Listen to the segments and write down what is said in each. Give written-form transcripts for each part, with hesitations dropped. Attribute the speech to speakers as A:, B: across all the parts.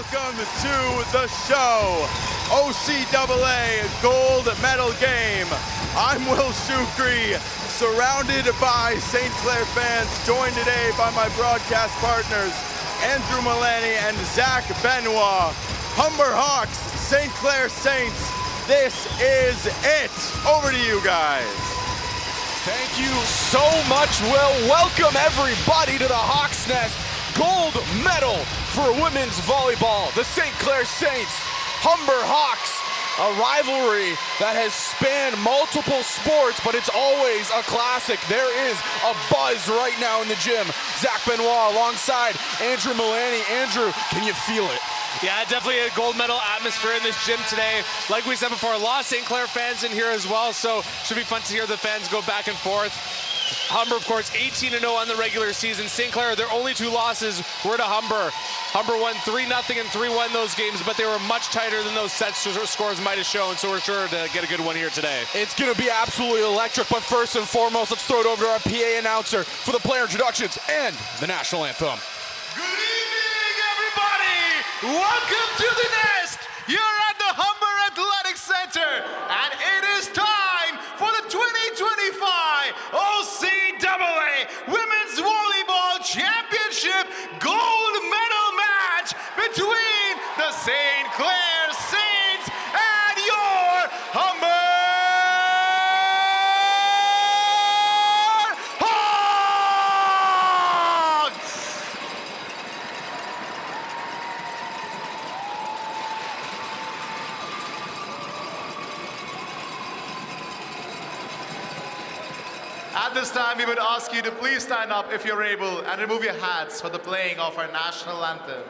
A: welcome to the show, OCAA Gold Medal Game. I'm Will Shukri, surrounded by St. Clair fans, joined today by my broadcast partners, Andrew Mullaney and Zach Benoit. Humber Hawks, St. Clair Saints, this is it. Over to you guys.
B: Thank you so much, Will. Welcome everybody to the Hawks Nest. Gold medal for women's volleyball. The St. Clair Saints, Humber Hawks. A rivalry that has spanned multiple sports, but it's always a classic. There is a buzz right now in the gym. Zach Benoit alongside Andrew Mullaney. Andrew, can you feel it?
C: Yeah, definitely a gold medal atmosphere in this gym today. Like we said before, a lot of St. Clair fans in here as well, so should be fun to hear the fans go back and forth. Humber, of course, 18-0 on the regular season. St. Clair, their only two losses were to Humber. Humber won 3-0 and 3-1 those games, but they were much tighter than those set scores might have shown, so we're sure to get a good one here today.
B: It's going to be absolutely electric, but first and foremost, let's throw it over to our PA announcer for the player introductions and the national anthem.
D: Good evening, everybody! Welcome to the Nest! You're at the Humber Athletic Center, and it is time for the 2025 OCAA Women's Volleyball Championship Gold Medal match between the St. Clair Saints and your Humber Hawks! At this time, we would ask you to please stand up if you're able and remove your hats for the playing of our national anthem.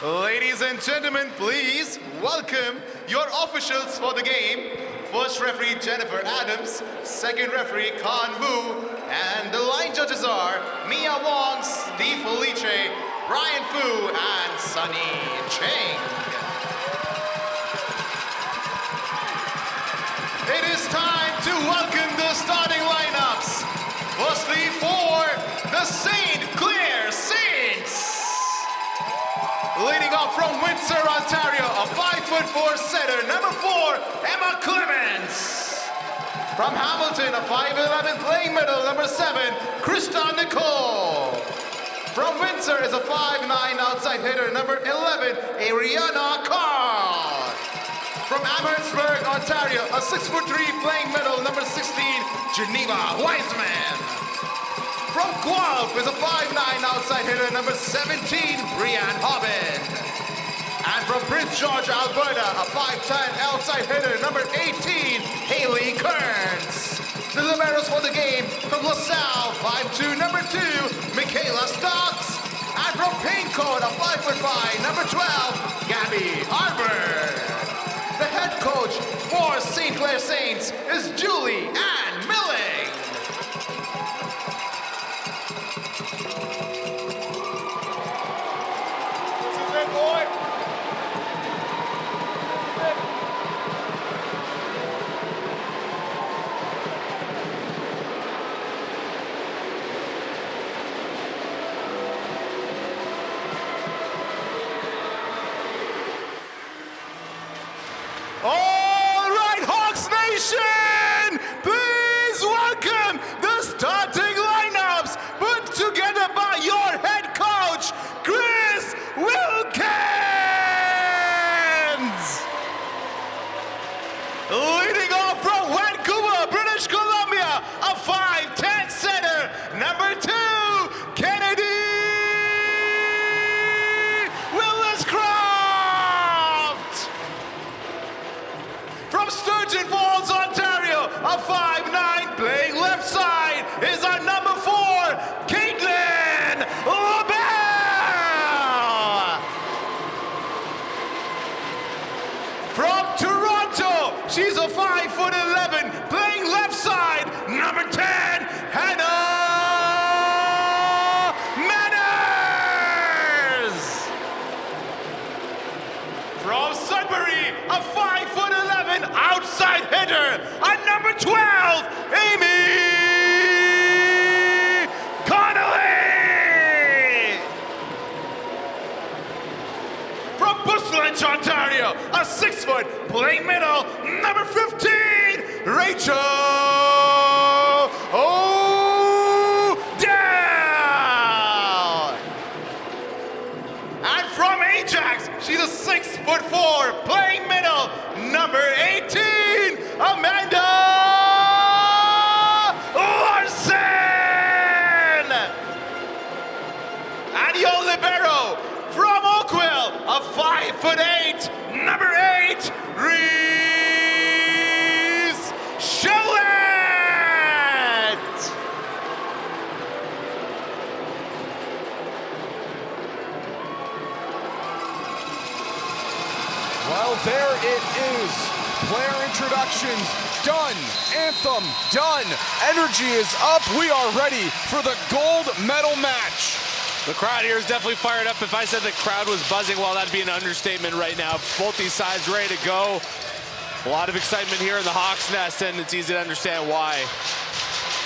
D: Ladies and gentlemen, please welcome your officials for the game. First referee, Jennifer Adams. Second referee, Khan Wu. And the line judges are Mia Wong, Steve Felice, Brian Fu, and Sunny Cheng. It is time to welcome the starting lineups. Firstly, for the St. Clair Saints. Leading off from Windsor, Ontario, a 5'4" setter, number 4, Emma Clements. From Hamilton, a 5'11" playing middle, number 7, Krista Nicole. From Windsor is a 5'9" outside hitter, number 11, Ariana Carl. From Amherstburg, Ontario, a 6'3" playing middle, number 16, Geneva Wiseman. From Guelph is a 5'9" outside hitter, number 17, Brianne Hobbin. And from Prince George, Alberta, a 5'10" outside hitter, number 18, Haley Kearns. The liberos for the game, from LaSalle, 5'2", number 2, Michaela Stocks. And from Pinecoat, a 5'5", number 12, Gabby Arbor. The head coach for St. Clair Saints is Julie Ann Milling. Leading off from Vancouver, British Columbia, a 5'10" center, number 2, Kennedy Willis-Croft. From Sturgeon Falls, Ontario, a 5'9", playing left side, is our number 4, Caitlin LaBelle. From Toronto, she's a 5'11", playing left side, number 10, Hannah Manners. From Sudbury, a 5'11", outside hitter, a number 12, Amy Connolly. From Busselage, Ontario, a 6-foot, playing middle, number 15, Rachel O'Dell. And from Ajax, she's a 6'4", playing middle, number 18, Amanda Larson. And your libero, from Oakville, a 5'8", number 8, Reese Shillett.
B: Well, there it is. Player introductions done. Anthem done. Energy is up. We are ready for the gold medal match.
C: The crowd here is definitely fired up. If I said the crowd was buzzing, well, that'd be an understatement right now. Both these sides ready to go. A lot of excitement here in the Hawks Nest, and it's easy to understand why.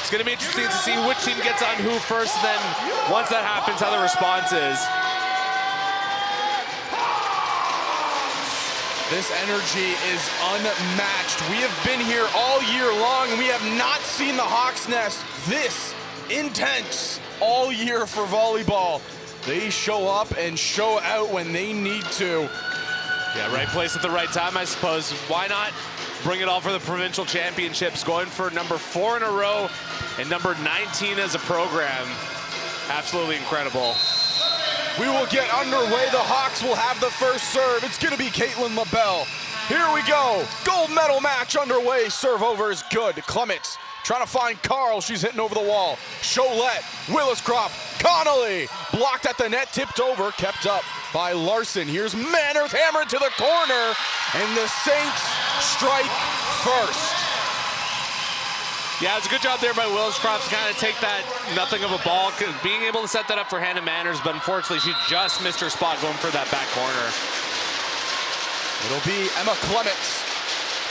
C: It's going to be interesting to see which team gets on who first, and then once that happens, how the response is.
B: This energy is unmatched. We have been here all year long. We have not seen the Hawks Nest this intense all year for volleyball. They show up and show out when they need to.
C: Yeah, right place at the right time, I suppose. Why not bring it all for the provincial championships, going for number 4 in a row and number 19 as a program. Absolutely incredible.
B: We will get underway. The Hawks will have the first serve. It's going to be Caitlin LaBelle. Here we go. Gold medal match underway. Serve over is good. Clements trying to find Carl. She's hitting over the wall. Cholette, Willis-Croft, Connolly. Blocked at the net, tipped over, kept up by Larson. Here's Manners, hammered to the corner, and the Saints strike first.
C: Yeah, it's a good job there by Willis-Croft to kind of take that nothing of a ball, being able to set that up for Hannah Manners, but unfortunately she just missed her spot going for that back corner.
B: It'll be Emma Clements,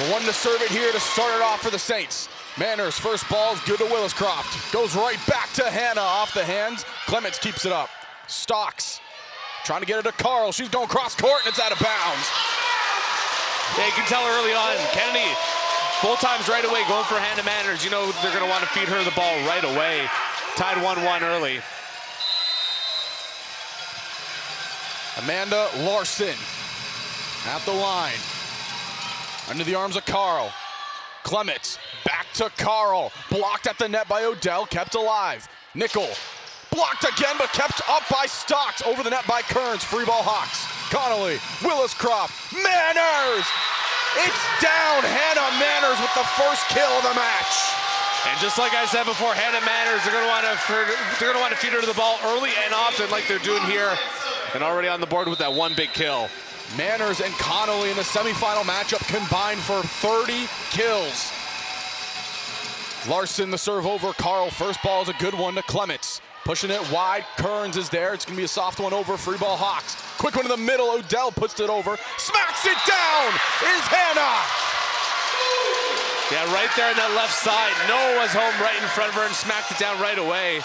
B: the one to serve it here to start it off for the Saints. Manners, first ball is good to Willis-Croft. Goes right back to Hannah off the hands. Clements keeps it up. Stocks, trying to get it to Carl. She's going cross court and it's out of bounds.
C: Yeah, you can tell early on, Kennedy, both times right away going for Hannah Manners. You know they're going to want to feed her the ball right away. Tied 1-1 early.
B: Amanda Larson at the line. Under the arms of Carl. Clements back to Carl. Blocked at the net by O'Dell, kept alive. Nickel blocked again, but kept up by Stocks. Over the net by Kearns. Free ball Hawks. Connolly, Willis-Croft, Manners. It's down. Hannah Manners with the first kill of the match.
C: And just like I said before, Hannah Manners, they're going to want to feed her to the ball early and often, like they're doing here, and already on the board with that one big kill.
B: Manners and Connolly in the semifinal matchup combined for 30 kills. Larson the serve over Carl. First ball is a good one to Clements. Pushing it wide, Kearns is there. It's gonna be a soft one over, free ball Hawks. Quick one to the middle, O'Dell puts it over. Smacks it down, is Hannah.
C: Yeah, right there on that left side. Noah was home right in front of her and smacked it down right away.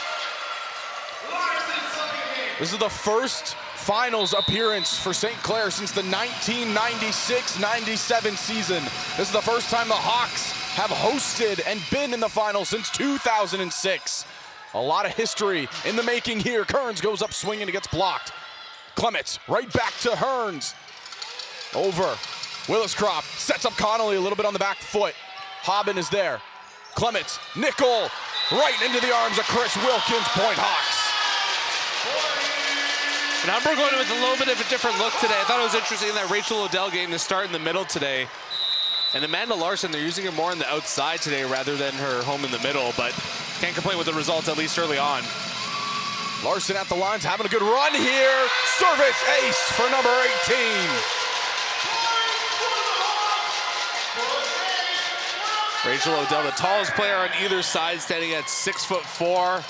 B: This is the first finals appearance for St. Clair since the 1996-97 season. This is the first time the Hawks have hosted and been in the finals since 2006. A lot of history in the making here. Kearns goes up swinging, it gets blocked. Clements right back to Hearns. Over Willis-Croft sets up Connolly a little bit on the back foot. Hobbin is there. Clements, nickel, right into the arms of Chris Wilkins, point Hawks.
C: And Humber going with a little bit of a different look today. I thought it was interesting in that Rachel Odell game to start in the middle today. And Amanda Larson, they're using her more on the outside today rather than her home in the middle, but can't complain with the results, at least early on.
B: Larson at the lines, having a good run here. Service ace for number 18.
C: Rachel Odell, the tallest player on either side, standing at 6'4".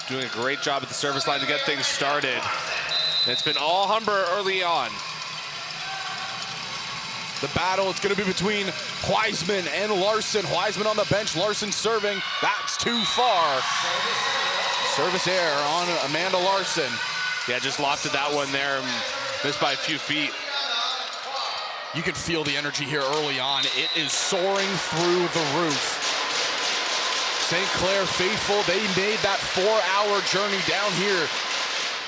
C: Doing a great job at the service line to get things started. And it's been all Humber early on.
B: The battle is going to be between Wiseman and Larson. Wiseman on the bench, Larson serving. That's too far. Service error on Amanda Larson.
C: Yeah, just lofted that one there, missed by a few feet.
B: You can feel the energy here early on. It is soaring through the roof. St. Clair faithful, they made that 4-hour journey down here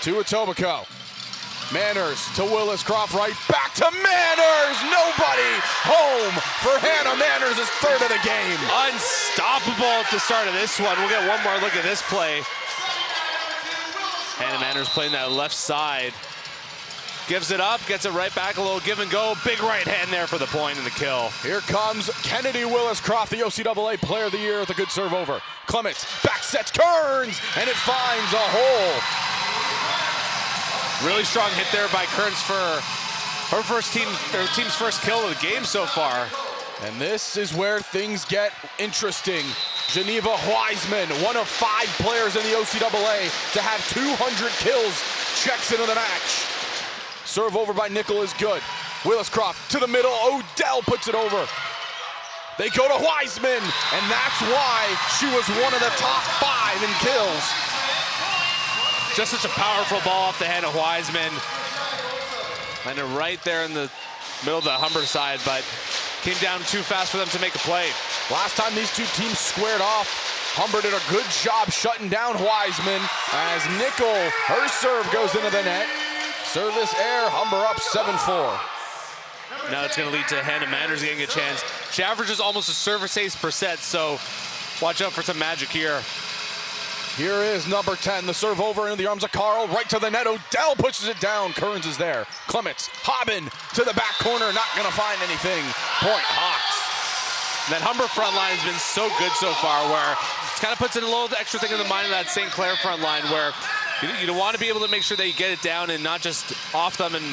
B: to Etobicoke. Manners to Willis-Croft, right back to Manners. Nobody home for Hannah Manners' third of the game.
C: Unstoppable at the start of this one. We'll get one more look at this play. Hannah Manners playing that left side. Gives it up, gets it right back, a little give and go. Big right hand there for the point and the kill.
B: Here comes Kennedy Willis-Croft, the OCAA Player of the Year with a good serve over. Clements back sets Kearns, and it finds a hole.
C: Really strong hit there by Kearns for her team's first kill of the game so far.
B: And this is where things get interesting. Geneva Wiseman, one of 5 players in the OCAA to have 200 kills, checks into the match. Serve over by Nickel is good. Willis-Croft to the middle. Odell puts it over. They go to Wiseman, and that's why she was one of the top 5 in kills.
C: Just such a powerful ball off the hand of Wiseman. And right there in the middle of the Humber side, but came down too fast for them to make a play.
B: Last time these two teams squared off, Humber did a good job shutting down Wiseman as Nickel, her serve goes into the net. Service error, Humber up 7-4.
C: Now it's going to lead to Hannah Manners getting a chance. She averages almost a service ace per set, so watch out for some magic here.
B: Here is number 10, the serve over into the arms of Carl, right to the net. Odell pushes it down. Kearns is there. Clements, Hobbin to the back corner, not going to find anything. Point Hawks.
C: That Humber front line has been so good so far, where it kind of puts in a little extra thing in the mind of that St. Clair front line, where you want to be able to make sure that you get it down and not just off them and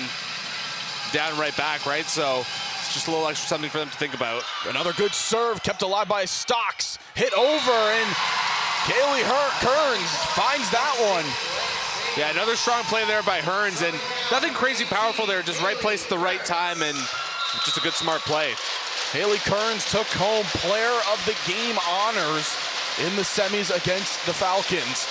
C: down right back, right? So it's just a little extra something for them to think about.
B: Another good serve kept alive by Stocks. Hit over, and Kaylee Kearns finds that one.
C: Yeah, another strong play there by Hearns, and nothing crazy powerful there, just right place at the right time, and just a good, smart play.
B: Haley Kearns took home Player of the Game honors in the semis against the Falcons.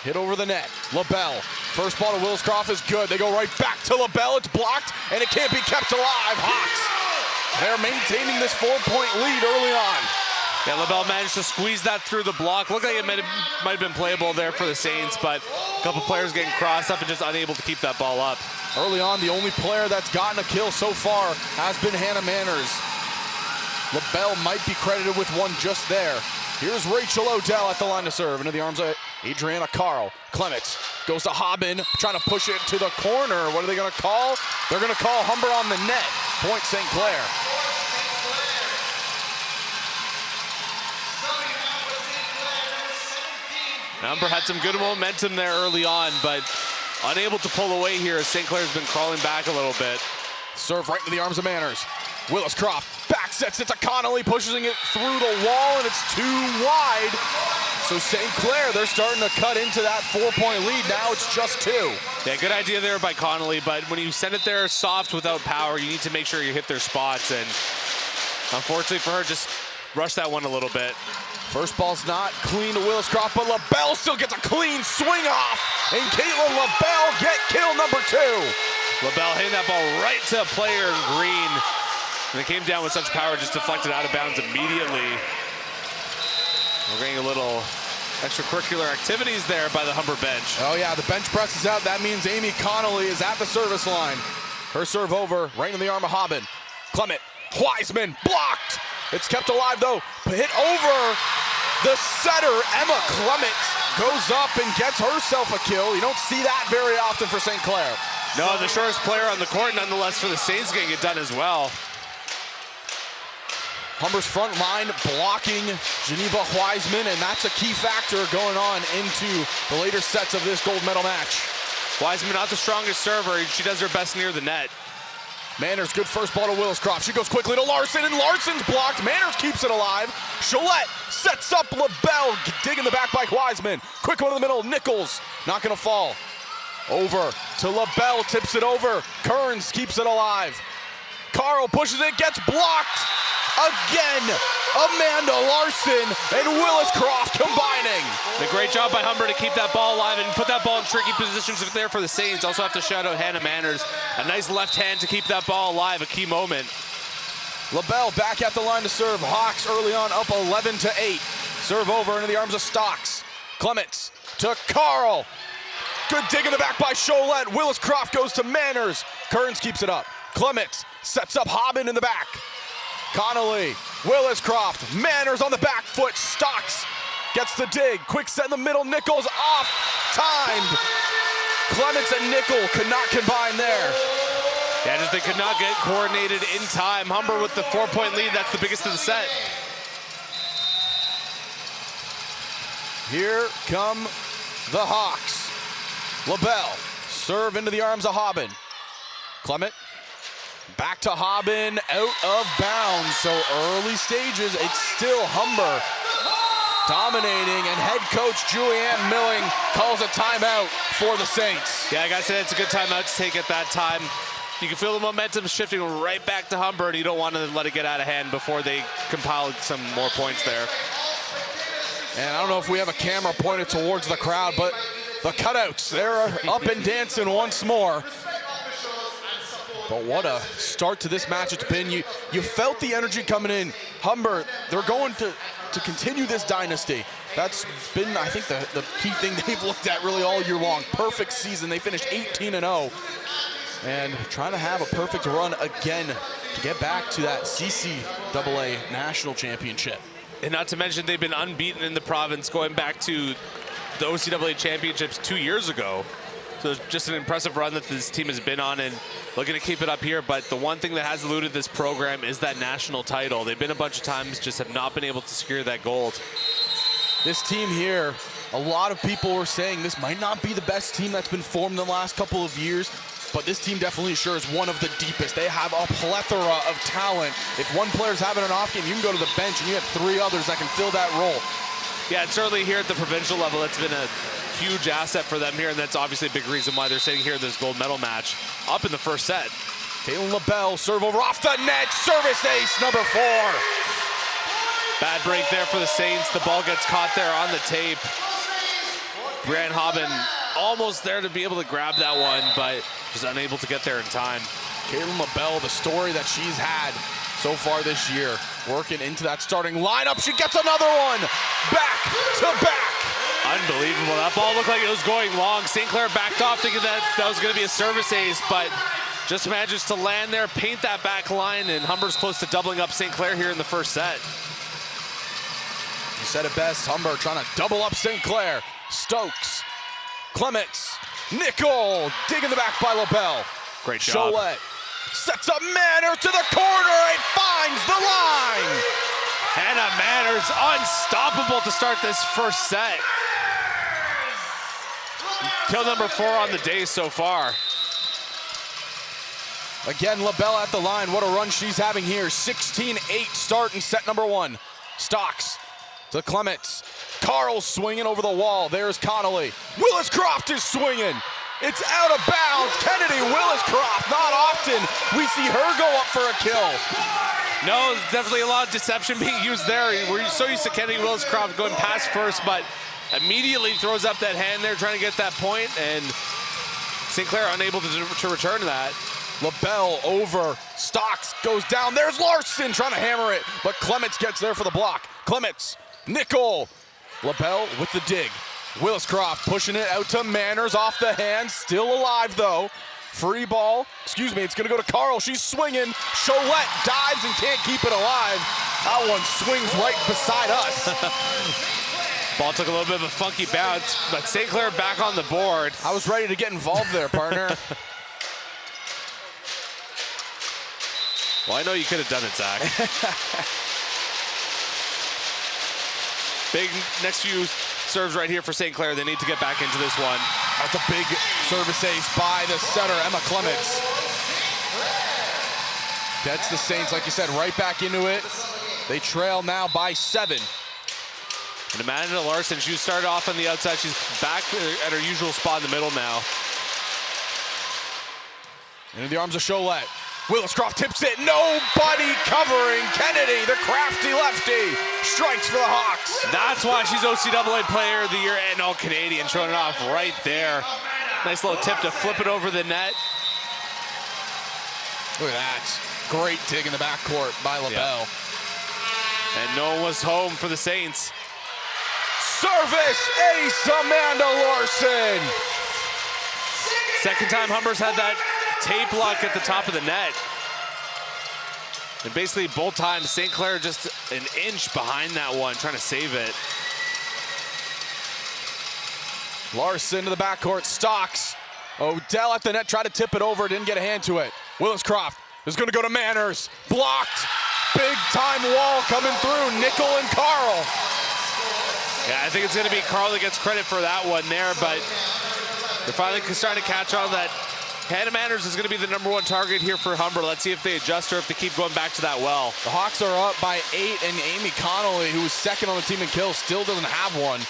B: Hit over the net. LaBelle. First ball to Willis-Croft is good. They go right back to LaBelle. It's blocked, and it can't be kept alive. Hawks, they're maintaining this 4-point lead early on.
C: Yeah, LaBelle managed to squeeze that through the block. Looked like it might have been playable there for the Saints, but a couple players getting crossed up and just unable to keep that ball up.
B: Early on, the only player that's gotten a kill so far has been Hannah Manners. LaBelle might be credited with one just there. Here's Rachel Odell at the line to serve. Into the arms of Adriana Carl. Clements goes to Hobbin, trying to push it to the corner. What are they going to call? They're going to call Humber on the net. Point St. Clair.
C: Humber had some good momentum there early on, but unable to pull away here as St. Clair's been crawling back a little bit.
B: Serve right into the arms of Manners. Willis-Croft back sets it to Connolly, pushing it through the wall, and it's too wide. So St. Clair, they're starting to cut into that 4-point lead. Now it's just 2.
C: Yeah, good idea there by Connolly, but when you send it there soft without power, you need to make sure you hit their spots, and unfortunately for her, just rush that one a little bit.
B: First ball's not clean to Willis-Croft, but LaBelle still gets a clean swing off, and Caitlin LaBelle get kill number 2.
C: LaBelle hitting that ball right to a player in green. And it came down with such power, just deflected out of bounds immediately. We're getting a little extracurricular activities there by the Humber bench.
B: Oh yeah, the bench press is out. That means Amy Connolly is at the service line. Her serve over, right in the arm of Haben. Clement, Wiseman, blocked. It's kept alive though. Hit over the setter, Emma Clement goes up and gets herself a kill. You don't see that very often for St. Clair.
C: No, the shortest player on the court nonetheless for the Saints getting it done as well.
B: Humber's front line blocking Geneva Wiseman, and that's a key factor going on into the later sets of this gold medal match.
C: Wiseman not the strongest server. She does her best near the net.
B: Manners, good first ball to Williscroft. She goes quickly to Larson, and Larson's blocked. Manners keeps it alive. Cholette sets up LaBelle, digging the back by Wiseman. Quick one in the middle, Nichols, not gonna fall. Over to LaBelle, tips it over. Kearns keeps it alive. Carl pushes it, gets blocked. Again, Amanda Larson and Williscroft combining.
C: A great job by Humber to keep that ball alive and put that ball in tricky positions there for the Saints. Also have to shout out Hannah Manners. A nice left hand to keep that ball alive, a key moment.
B: LaBelle back at the line to serve. Hawks early on up 11-8. Serve over into the arms of Stocks. Clements to Carl. Good dig in the back by Cholette. Williscroft goes to Manners. Kearns keeps it up. Clements sets up Haben in the back. Connolly, Williscroft, Manners on the back foot. Stocks gets the dig. Quick set in the middle. Nichols off. Timed. Clements and Nickel could not combine there.
C: Yeah, just they could not get coordinated in time. Humber with the 4-point lead. That's the biggest of the set.
B: Here come the Hawks. LaBelle, serve into the arms of Haben. Clement, back to Haben, out of bounds. So early stages, it's still Humber dominating, and head coach Julianne Milling calls a timeout for the Saints.
C: Yeah, like I said, it's a good timeout to take at that time. You can feel the momentum shifting right back to Humber, and you don't want to let it get out of hand before they compile some more points there.
B: And I don't know if we have a camera pointed towards the crowd, but the cutouts, they're up and dancing once more. But what a start to this match it's been. You felt the energy coming in. Humber, they're going to continue this dynasty. That's been, I think, the key thing they've looked at really all year long. Perfect season. They finished 18-0. And trying to have a perfect run again to get back to that CCAA national championship.
C: And not to mention they've been unbeaten in the province going back to the OCAA championships 2 years ago. So it's just an impressive run that this team has been on, and looking to keep it up here. But the one thing that has eluded this program is that national title. They've been a bunch of times, just have not been able to secure that gold.
B: This team here, a lot of people were saying this might not be the best team that's been formed in the last couple of years, but this team definitely sure is one of the deepest. They have a plethora of talent. If one player's having an off game, you can go to the bench and you have 3 others that can fill that role.
C: Yeah, and certainly here at the provincial level, that's been a huge asset for them here, and that's obviously a big reason why they're sitting here in this gold medal match up in the first set.
B: Caitlin LaBelle, serve over off the net, service ace, number 4.
C: Bad break there for the Saints. The ball gets caught there on the tape. Brianne Haben almost there to be able to grab that one, but just unable to get there in time.
B: Caitlin LaBelle, the story that she's had so far this year, working into that starting lineup. She gets another one, back to back.
C: Unbelievable. That ball looked like it was going long. St. Clair backed off thinking that was going to be a service ace, but just manages to land there, paint that back line, and Humber's close to doubling up St. Clair here in the first set.
B: You said it best, Humber trying to double up St. Clair. Stokes, Clements, Nickel, digging the back by LaBelle.
C: Great job.
B: Cholette sets up Manners to the corner and finds the line.
C: Hannah Manners unstoppable to start this first set. Kill number 4 on the day so far.
B: Again, LaBelle at the line. What a run she's having here. 16-8 start in set number 1. Stocks to Clements. Carl's swinging over the wall. There's Connolly. Williscroft is swinging. It's out of bounds. Kennedy Williscroft. Not often we see her go up for a kill.
C: No, definitely a lot of deception being used there. We're so used to Kennedy Williscroft going past first, but immediately throws up that hand there trying to get that point, and St. Clair unable to return to that.
B: LaBelle over. Stocks goes down. There's Larson trying to hammer it, but Clements gets there for the block. Clements, Nickel, LaBelle with the dig. Williscroft pushing it out to Manners off the hand. Still alive though. Free ball. Excuse me, it's gonna go to Carl. She's swinging. Cholette dives and can't keep it alive. That one swings right beside us.
C: Ball took a little bit of a funky bounce, but St. Clair back on the board.
B: I was ready to get involved there, partner.
C: Well, I know you could have done it, Zach. Big next few serves right here for St. Clair. They need to get back into this one.
B: That's a big service ace by the setter, Emma Clements. Gets the Saints, like you said, right back into it. They trail now by 7.
C: And Amanda Larson, she started off on the outside. She's back at her usual spot in the middle now.
B: Into the arms of Cholette. Williscroft tips it. Nobody covering. Kennedy, the crafty lefty, strikes for the Hawks.
C: That's why she's OCAA Player of the Year and All-Canadian, showing it off right there. Nice little tip to flip it over the net.
B: Look at that. Great dig in the backcourt by LaBelle.
C: Yeah. And no one was home for the Saints.
B: Service ace, Amanda Larson.
C: Second time Humber's had that tape lock at the top of the net. And basically both times St. Clair just an inch behind that one, trying to save it.
B: Larson to the backcourt, Stocks. Odell at the net, tried to tip it over, didn't get a hand to it. Williscroft is gonna go to Manners, blocked. Big time wall coming through, Nickel and Carl.
C: Yeah, I think it's gonna be Carl that gets credit for that one there, but they're finally starting to catch on that Hannah Manners is gonna be the #1 target here for Humber. Let's see if they adjust her, if they keep going back to that well.
B: The Hawks are up by 8, and Amy Connolly, who was second on the team in kills, still doesn't have one.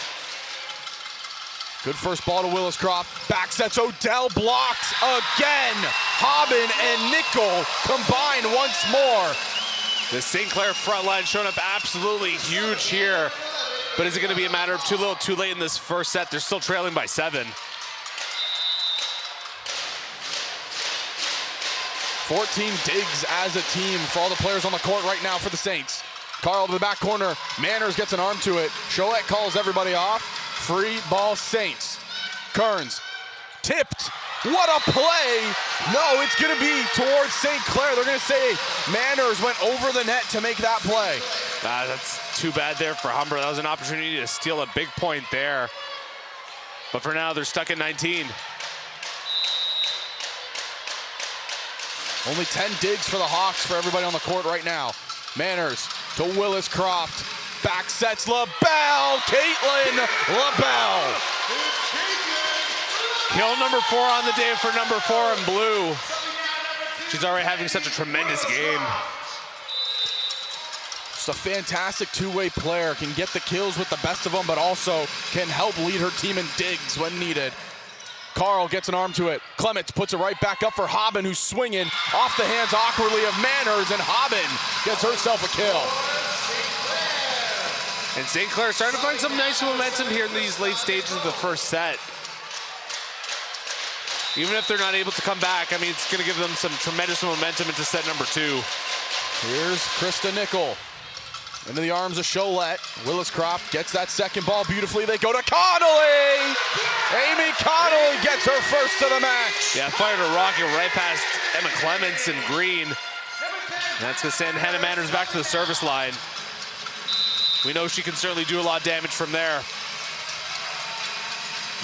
B: Good first ball to Williscroft. Back sets Odell, blocked again. Hobbin and Nickel combined once more.
C: The St. Clair front line showing up absolutely huge here. But is it gonna be a matter of too little too late in this first set? They're still trailing by 7.
B: 14 digs as a team for all the players on the court right now for the Saints. Carl to the back corner. Manners gets an arm to it. Cholette calls everybody off. Free ball Saints. Kearns tipped. What a play. No, it's going to be towards St. Clair. They're going to say Manners went over the net to make that play.
C: That's too bad there for Humber. That was an opportunity to steal a big point there. But for now, they're stuck at 19.
B: Only 10 digs for the Hawks for everybody on the court right now. Manners to Williscroft. Back sets LaBelle. Caitlin LaBelle.
C: Kill #4 on the day for #4 in blue. She's already having such a tremendous game.
B: Just a fantastic two-way player. Can get the kills with the best of them, but also can help lead her team in digs when needed. Carl gets an arm to it. Clements puts it right back up for Hobbin, who's swinging off the hands awkwardly of Manners, and Hobbin gets herself a kill.
C: And St. Clair starting to find some nice momentum here in these late stages of the first set. Even if they're not able to come back, I mean, it's going to give them some tremendous momentum into set #2.
B: Here's Krista Nickel. Into the arms of Cholette. Williscroft gets that second ball beautifully. They go to Connolly! Amy Connolly gets her first of the match.
C: Yeah, fired a rocket right past Emma Clements and Green. And that's going to send Hannah Manners back to the service line. We know she can certainly do a lot of damage from there.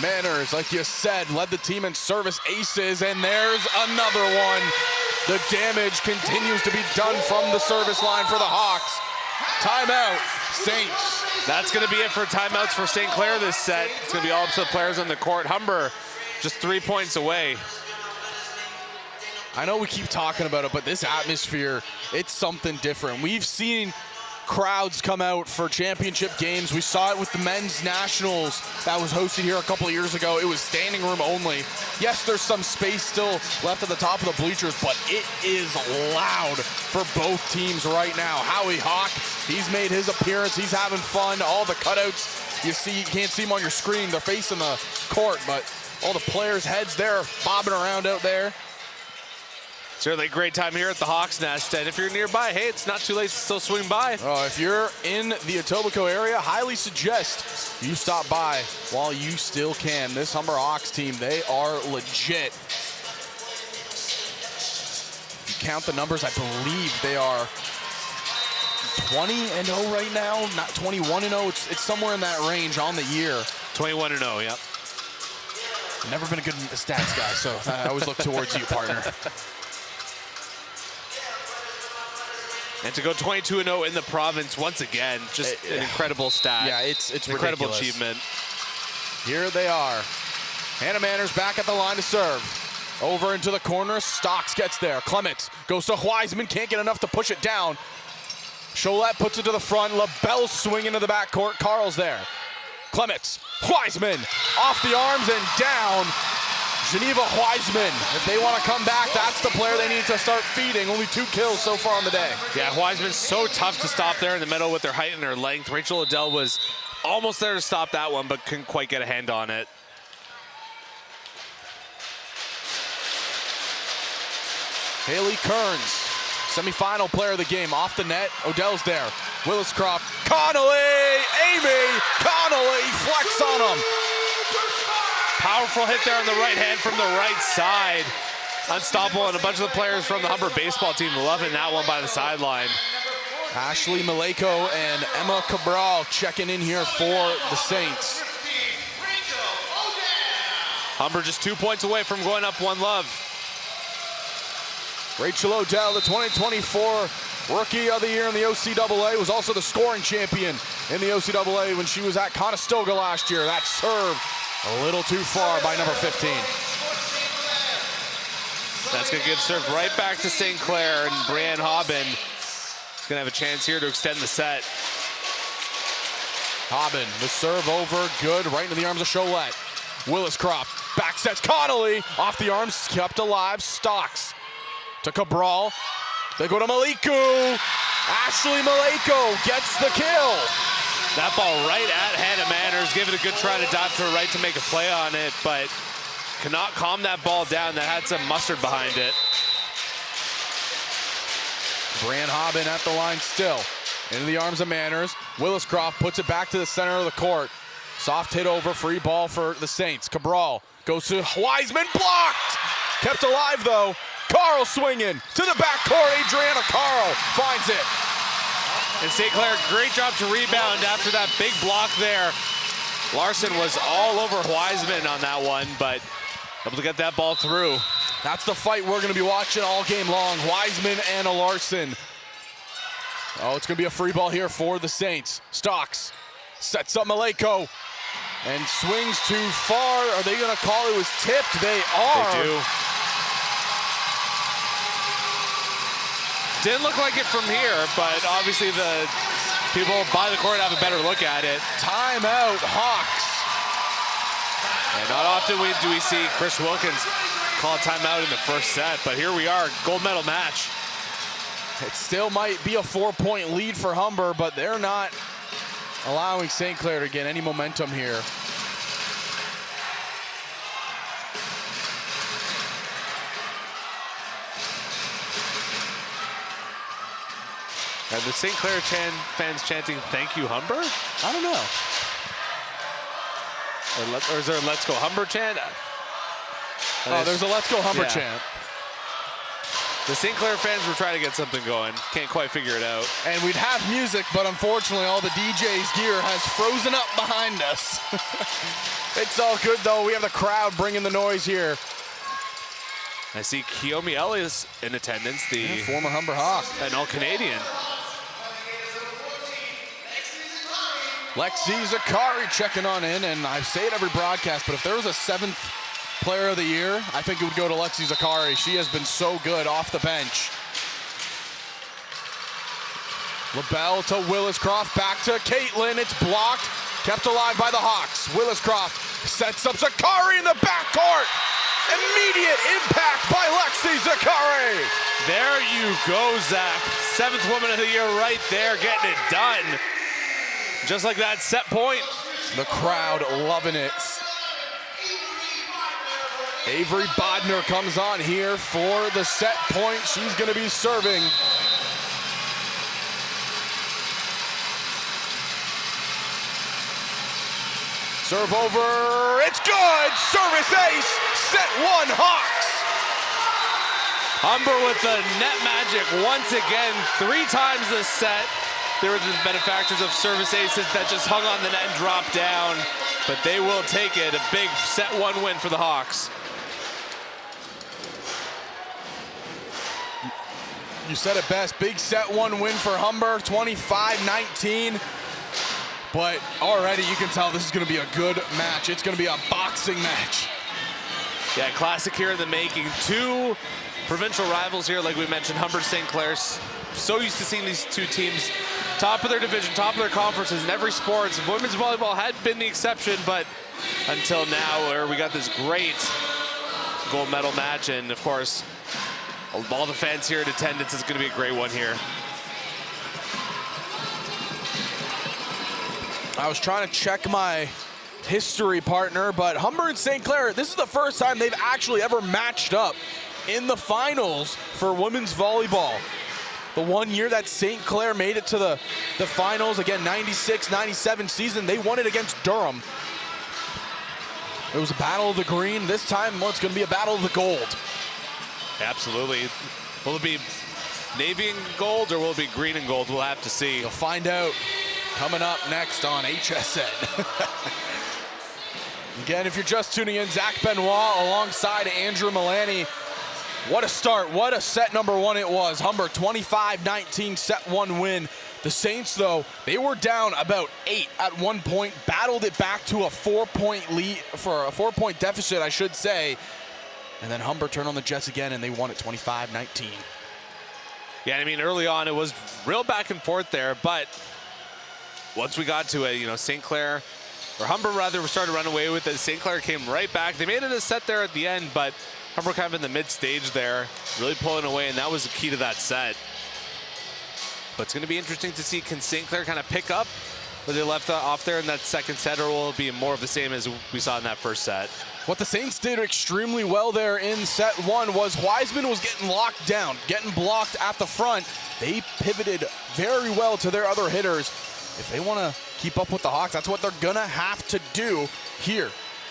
B: Manners, like you said, led the team in service aces, and there's another one. The damage continues to be done from the service line for the Hawks. Timeout, Saints.
C: That's going to be it for timeouts for St. Clair this set. It's going to be all up to the players on the court. Humber just 3 points away.
B: I know we keep talking about it, but this atmosphere, it's something different. We've seen crowds come out for championship games. We saw it with the men's nationals that was hosted here a couple of years ago. It was standing room only. Yes, there's some space still left at the top of the bleachers, but it is loud for both teams right now. Howie Hawk, he's made his appearance. He's having fun. All the cutouts, you see, you can't see them on your screen. They're facing the court, but all the players' heads there bobbing around out there.
C: Certainly a great time here at the Hawks Nest, and if you're nearby, hey, it's not too late to still swing by.
B: Oh, if you're in the Etobicoke area, highly suggest you stop by while you still can. This Humber Hawks team, they are legit. If you count the numbers, I believe they are 20-0 right now, not 21-0. It's somewhere in that range on the year.
C: 21-0, yep.
B: Never been a good stats guy, so I always look towards you, partner.
C: And to go 22-0 in the province once again, just an incredible stat.
B: Yeah, it's
C: an incredible
B: ridiculous.
C: achievement.
B: Here they are. Hannah Manners back at the line to serve. Over into the corner, Stocks gets there. Clements goes to Wiseman, can't get enough to push it down. Cholette puts it to the front. LaBelle swinging into the backcourt. Carl's there. Clements, Wiseman, off the arms and down. Geneva Wiseman, if they want to come back, that's the player they need to start feeding. Only 2 kills so far on the day.
C: Yeah, Wiseman's so tough to stop there in the middle with their height and their length. Rachel Odell was almost there to stop that one, but couldn't quite get a hand on it.
B: Haley Kearns, semifinal player of the game, off the net. Odell's there. Williscroft, Connolly, Amy, Connolly, flex on him.
C: Powerful hit there on the right hand from the right side. Unstoppable, and a bunch of the players from the Humber baseball team loving that one by the sideline.
B: Ashley Maleko and Emma Cabral checking in here for the Saints.
C: Humber just 2 points away from going up 1-0.
B: Rachel Odell, the 2024 Rookie of the Year in the OCAA, was also the scoring champion in the OCAA when she was at Conestoga last year. That serve a little too far by number 15.
C: That's going to get served right back to St. Clair, and Brianne Hobbin is going to have a chance here to extend the set.
B: Hobbin, the serve over, good, right into the arms of Cholette. Williscroft, back sets Connolly, off the arms, kept alive, Stocks to Cabral. They go to Maliku. Ashley Maleko gets the kill.
C: That ball right at Hannah Manners. Give it a good try to dive to her right to make a play on it, but cannot calm that ball down. That had some mustard behind it.
B: Brianne Hobbin at the line still. Into the arms of Manners. Williscroft puts it back to the center of the court. Soft hit over, free ball for the Saints. Cabral goes to Wiseman, blocked. Kept alive though. Carl swinging to the backcourt. Adriana Carl finds it.
C: And St. Clair, great job to rebound after that big block there. Larson was all over Wiseman on that one, but able to get that ball through.
B: That's the fight we're going to be watching all game long. Wiseman and a Larson. Oh, it's going to be a free ball here for the Saints. Stocks sets up Maleko and swings too far. Are they going to call it was tipped? They are.
C: They do. Didn't look like it from here, but obviously the people by the court have a better look at it.
B: Timeout, Hawks.
C: And not often do we see Chris Wilkins call a timeout in the first set, but here we are, gold medal match.
B: It still might be a 4-point lead for Humber, but they're not allowing St. Clair to get any momentum here.
C: Are the St. Clair fans chanting, "Thank you, Humber"?
B: I don't know.
C: Or is there a "Let's go Humber" chant?
B: Oh, there's a "Let's go Humber"
C: Yeah.
B: chant.
C: The St. Clair fans were trying to get something going. Can't quite figure it out.
B: And we'd have music, but unfortunately all the DJ's gear has frozen up behind us. It's all good though. We have the crowd bringing the noise here.
C: I see Kiyomi Ellis in attendance, the
B: Former Humber Hawk.
C: an All-Canadian.
B: Lexi Zakari checking on in, and I say it every broadcast, but if there was a 7th player of the year, I think it would go to Lexi Zakari. She has been so good off the bench. LaBelle to Williscroft, back to Caitlin. It's blocked, kept alive by the Hawks. Williscroft sets up Zakari in the backcourt. Immediate impact by Lexi Zakari.
C: There you go, Zach. 7th woman of the year right there, getting it done. Just like that set point.
B: The crowd loving it. Avery Bodner comes on here for the set point. She's going to be serving. Serve over, it's good! Service ace, set one, Hawks!
C: Humber with the net magic once again, 3 times this set. They were the benefactors of service aces that just hung on the net and dropped down, but they will take it. A big set 1 win for the Hawks.
B: You said it best, big set 1 win for Humber, 25-19. But already you can tell this is going to be a good match. It's going to be a boxing match.
C: Yeah, classic here in the making. 2 provincial rivals here, like we mentioned, Humber, St. Clair. So used to seeing these 2 teams top of their division, top of their conferences in every sport. Women's volleyball had been the exception, but until now, where we got this great gold medal match, and of course, all the fans here in attendance is going to be a great one here.
B: I was trying to check my history, partner, but Humber and St. Clair, this is the first time they've actually ever matched up in the finals for women's volleyball. The 1 year that St. Clair made it to the finals, again, 96-97 season, they won it against Durham. It was a battle of the green. This time, well, it's going to be a battle of the gold.
C: Absolutely. Will it be navy and gold, or will it be green and gold? We'll have to see.
B: You'll find out. Coming up next on HSN. Again, if you're just tuning in, Zach Benoit alongside Andrew Milani. What a start, what a set number 1 it was. Humber 25-19 set 1 win. The Saints, though, they were down about 8 at one point, battled it back to a 4-point lead, for a 4-point deficit, I should say. And then Humber turned on the Jets again and they won it 25-19.
C: Yeah, I mean, early on it was real back and forth there, but once we got to it, St. Clair, or Humber rather, started to run away with it. St. Clair came right back. They made it a set there at the end, but Humber kind of in the mid-stage there, really pulling away, and that was the key to that set. But it's going to be interesting to see, can St. Clair kind of pick up where they left off there in that second set, or will it be more of the same as we saw in that first set?
B: What the Saints did extremely well there in set 1 was Wiseman was getting locked down, getting blocked at the front. They pivoted very well to their other hitters. If they want to keep up with the Hawks, that's what they're going to have to do here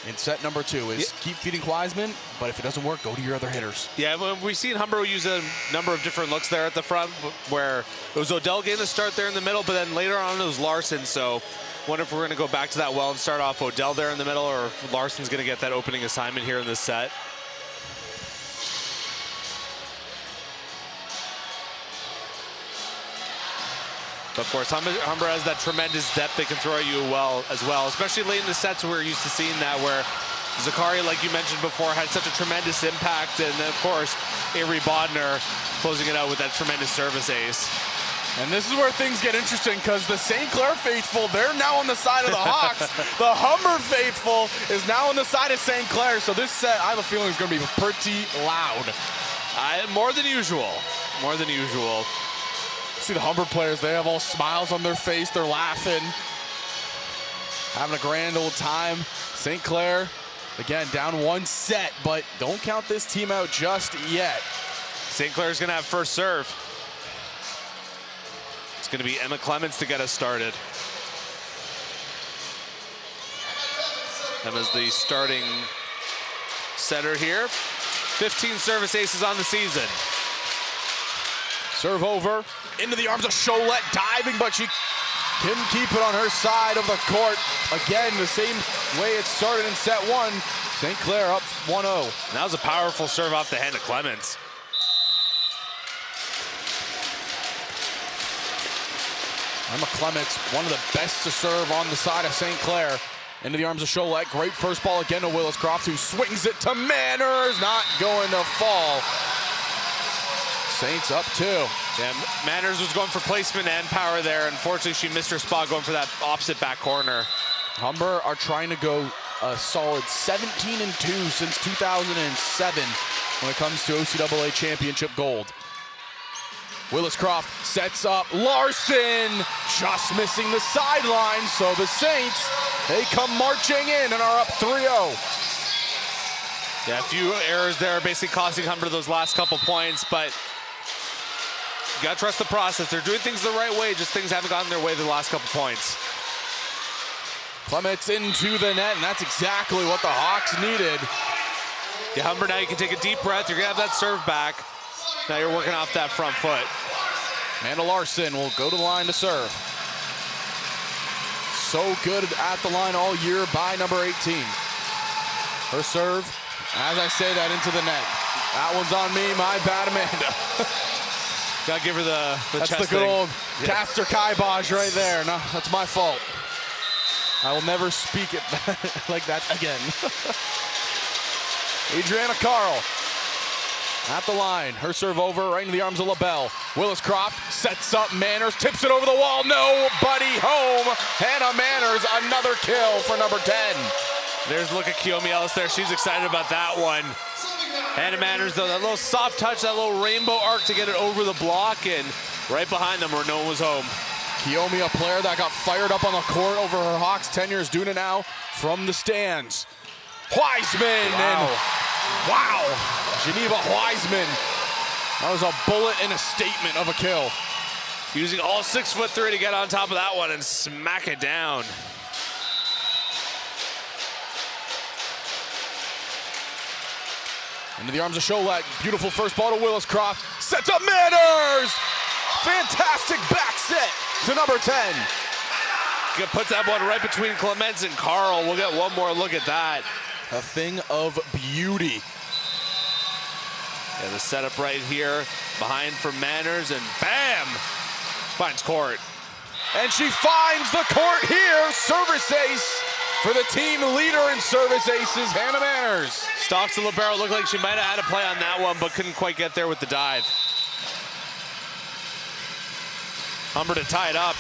B: in set number 2 is keep feeding Wiseman, but if it doesn't work, go to your other hitters.
C: Yeah, well, we've seen Humber use a number of different looks there at the front, where it was Odell getting the start there in the middle, but then later on it was Larson. So wonder if we're going to go back to that well and start off Odell there in the middle, or if Larson's going to get that opening assignment here in this set. But of course, Humber has that tremendous depth they can throw at you as well, especially late in the sets. We're used to seeing that, where Zakaria, like you mentioned before, had such a tremendous impact, and then of course, Avery Bodner closing it out with that tremendous service ace.
B: And this is where things get interesting, because the St. Clair faithful, they're now on the side of the Hawks. The Humber faithful is now on the side of St. Clair, so this set, I have a feeling, is going to be pretty loud.
C: More than usual. More than usual.
B: See the Humber players, they have all smiles on their face, they're laughing, having a grand old time. St. Clair, again, down 1 set, but don't count this team out just yet.
C: St. Clair's gonna have first serve. It's gonna be Emma Clements to get us started. Emma's the starting setter here. 15 service aces on the season.
B: Serve over, into the arms of Cholette, diving, but she couldn't keep it on her side of the court. Again, the same way it started in set 1. St. Clair up 1-0.
C: That was a powerful serve off the hand of Clements.
B: Emma Clements, one of the best to serve on the side of St. Clair. Into the arms of Cholette, great first ball again to Willis-Croft, who swings it to Manners, not going to fall. Saints up 2.
C: Yeah, Manners was going for placement and power there. Unfortunately, she missed her spot going for that opposite back corner.
B: Humber are trying to go a solid 17-2 since 2007 when it comes to OCAA championship gold. Willis-Croft sets up Larson, just missing the sideline, so the Saints, they come marching in and are up 3-0.
C: Yeah, a few errors there basically costing Humber those last couple points, but you gotta trust the process. They're doing things the right way, just things haven't gotten their way the last couple points.
B: Clements into the net, and that's exactly what the Hawks needed.
C: Yeah, Humber, now you can take a deep breath. You're gonna have that serve back. Now you're working off that front foot.
B: Amanda Larson will go to the line to serve. So good at the line all year by number 18. Her serve, as I say that, into the net. That one's on me, my bad, Amanda.
C: Gotta give her the
B: That's
C: chest
B: the good
C: thing.
B: old caster kibosh right there. No, that's my fault. I will never speak it like that again. Adriana Carl at the line. Her serve over right into the arms of LaBelle. Willis Croft sets up Manners, tips it over the wall. Nobody home. Hannah Manners, another kill for number 10.
C: There's a look at Kiyomi Ellis there. She's excited about that one. Hannah Manners, though, that little soft touch, that little rainbow arc to get it over the block, and right behind them where no one was home.
B: Kiyomi, a player that got fired up on the court over her Hawks tenure, is doing it now from the stands. Wiseman, wow, Geneva Wiseman. That was a bullet and a statement of a kill.
C: Using all 6'3" to get on top of that one and smack it down.
B: Into the arms of Cholette. Beautiful first ball to Willis Croft. Sets up Manners! Fantastic back set to number 10.
C: Puts that one right between Clements and Carl. We'll get one more look at that.
B: A thing of beauty.
C: Yeah, the setup right here. Behind from Manners, and bam! Finds court.
B: And she finds the court here. Service ace for the team leader in service aces, Hannah Manners.
C: Stalks the libero. Looked like she might have had a play on that one, but couldn't quite get there with the dive. Humber to tie it up.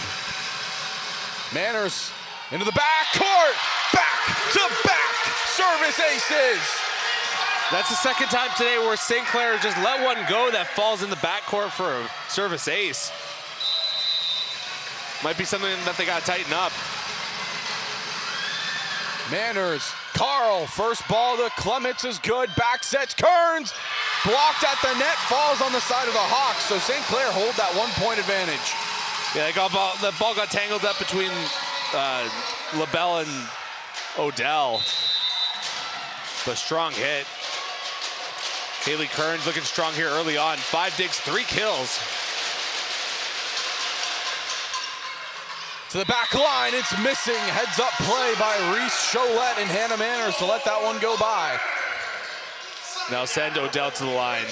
B: Manners into the back court. Back to back service aces.
C: That's the second time today where St. Clair just let one go that falls in the backcourt for a service ace. Might be something that they got to tighten up.
B: Manners, Carl, first ball to Clements is good. Back sets, Kearns, blocked at the net, falls on the side of the Hawks. So St. Clair hold that 1 point advantage.
C: Yeah, the ball got tangled up between LaBelle and Odell. But strong hit. Kaylee Kearns looking strong here early on. 5 digs, 3 kills.
B: To the back line, it's missing. Heads up play by Reese Cholette and Hannah Manners to let that one go by.
C: Now send Odell to the line.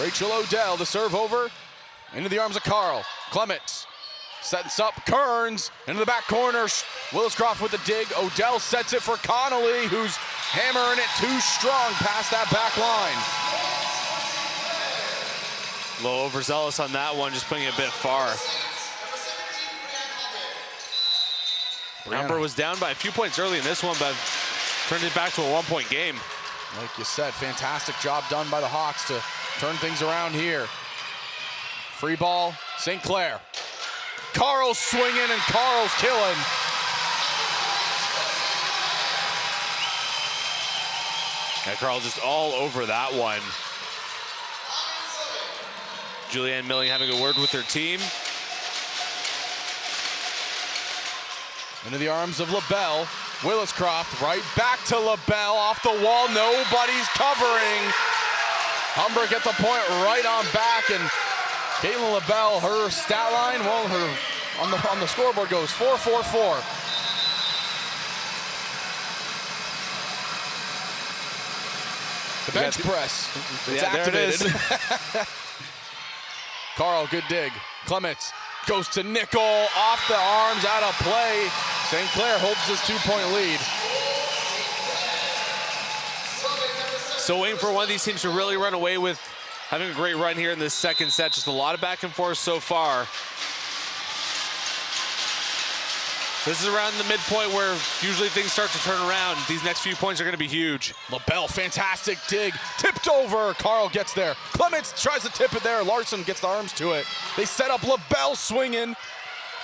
B: Rachel Odell, the serve over, into the arms of Carl. Clements sets up Kearns into the back corner. Willis Croft with the dig. Odell sets it for Connolly, who's hammering it too strong past that back line.
C: A little overzealous on that one, just putting it a bit far. Humber was down by a few points early in this one, but turned it back to a 1 point game.
B: Like you said, fantastic job done by the Hawks to turn things around here. Free ball, St. Clair. Carl's swinging and Carl's killing.
C: Yeah, Carl just all over that one. Julianne Milling having a word with her team.
B: Into the arms of LaBelle. Willis Croft right back to LaBelle, off the wall, nobody's covering. Humber get the point right on back, and Caitlin LaBelle, her stat line, well, her on the scoreboard goes 4-4-4. The bench press, it's activated.
C: There it is.
B: Carl, good dig. Clements goes to nickel, off the arms, out of play. St. Clair holds his 2 point lead.
C: So waiting for one of these teams to really run away with having a great run here in this second set. Just a lot of back and forth so far. This is around the midpoint where usually things start to turn around. These next few points are going to be huge.
B: LaBelle, fantastic dig. Tipped over. Carl gets there. Clements tries to tip it there. Larson gets the arms to it. They set up LaBelle swinging.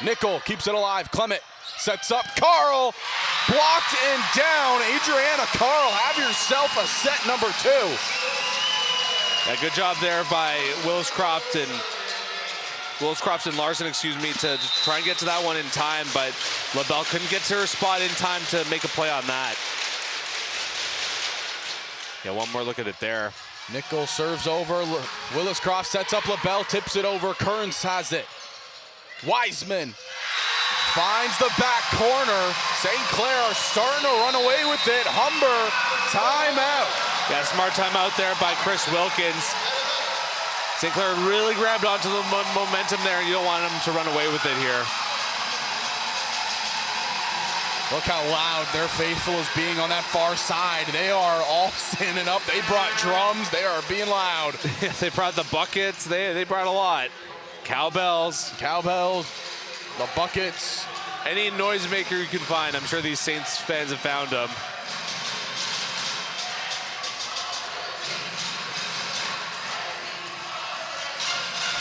B: Nickel keeps it alive. Clement sets up. Carl blocked and down. Adriana Carl, have yourself a set number 2.
C: Yeah, good job there by Willis-Croft and Larson, to try and get to that one in time, but LaBelle couldn't get to her spot in time to make a play on that. Yeah, one more look at it there.
B: Nickel serves over. Willis-Croft sets up LaBelle, tips it over. Kearns has it. Wiseman finds the back corner. St. Clair are starting to run away with it. Humber, timeout.
C: Yeah, smart timeout there by Chris Wilkins. St. Clair really grabbed onto the momentum there, and you don't want them to run away with it here.
B: Look how loud their faithful is being on that far side. They are all standing up. They brought drums. They are being loud.
C: They brought the buckets. They brought a lot. Cowbells,
B: the buckets.
C: any noisemaker you can find. I'm sure these Saints fans have found them.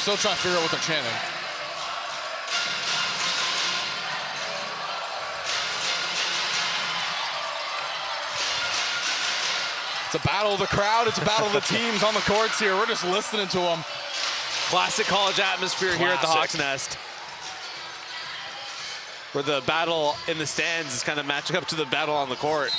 B: Still trying to figure out what they're chanting. It's a battle of the crowd. It's a battle of the teams on the courts here. We're just listening to them.
C: Classic college atmosphere here at the Hawks Nest, where the battle in the stands is kind of matching up to the battle on the court.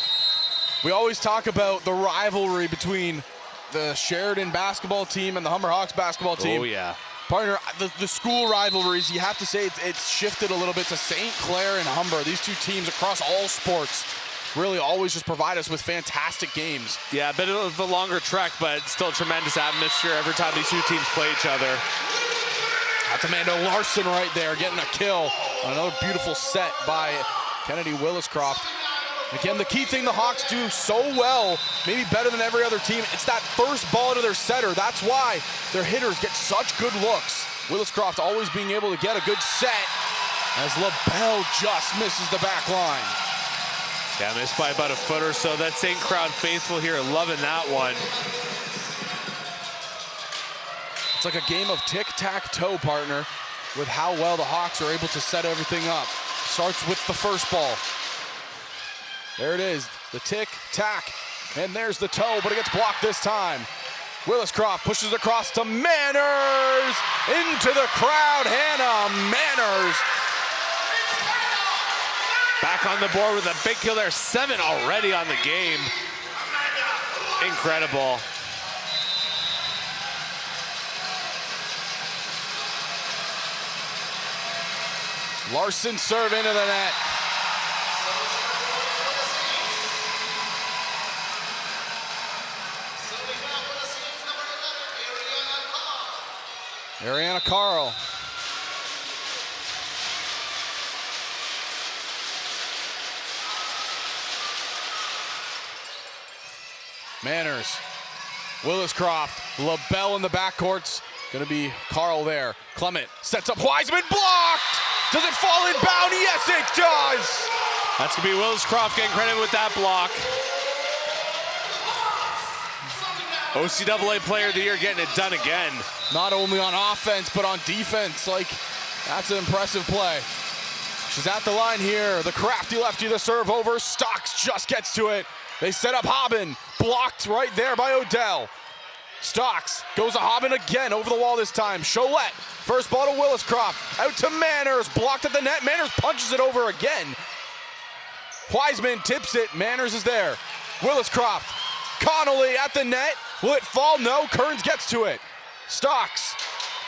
B: We always talk about the rivalry between the Sheridan basketball team and the Humber Hawks basketball team.
C: Oh, yeah.
B: Partner, the school rivalries, you have to say it's shifted a little bit to St. Clair and Humber. These two teams across all sports really always just provide us with fantastic games.
C: Yeah, a bit of a longer trek, but still tremendous atmosphere every time these two teams play each other.
B: That's Amanda Larson right there getting a kill on another beautiful set by Kennedy Willis-Croft. Again, the key thing the Hawks do so well, maybe better than every other team, it's that first ball to their setter. That's why their hitters get such good looks. Willis-Croft always being able to get a good set as LaBelle just misses the back line.
C: Yeah, missed by about a foot or so. That St. Crowd faithful here loving that one.
B: It's like a game of tic-tac-toe, partner, with how well the Hawks are able to set everything up. Starts with the first ball. There it is, the tic-tac, and there's the toe, but it gets blocked this time. Willis-Croft pushes across to Manners, into the crowd, Hannah Manners.
C: Back on the board with a big kill there, 7 already on the game. Incredible.
B: Larson serve into the net. Ariana Carl. Manners, Willis-Croft, LaBelle in the backcourts. Gonna be Carl there. Clement sets up Wiseman, blocked! Does it fall in bound? Yes, it does!
C: That's gonna be Willis-Croft getting credit with that block. OCAA Player of the Year getting it done again.
B: Not only on offense, but on defense. Like, that's an impressive play. She's at the line here. The crafty lefty, the serve over. Stocks just gets to it. They set up Hobbin, blocked right there by Odell. Stocks goes to Hobbin again, over the wall this time. Cholette, first ball to Willis-Croft, out to Manners, blocked at the net. Manners punches it over again. Wiseman tips it, Manners is there. Willis-Croft, Connolly at the net. Will it fall? No, Kearns gets to it. Stocks,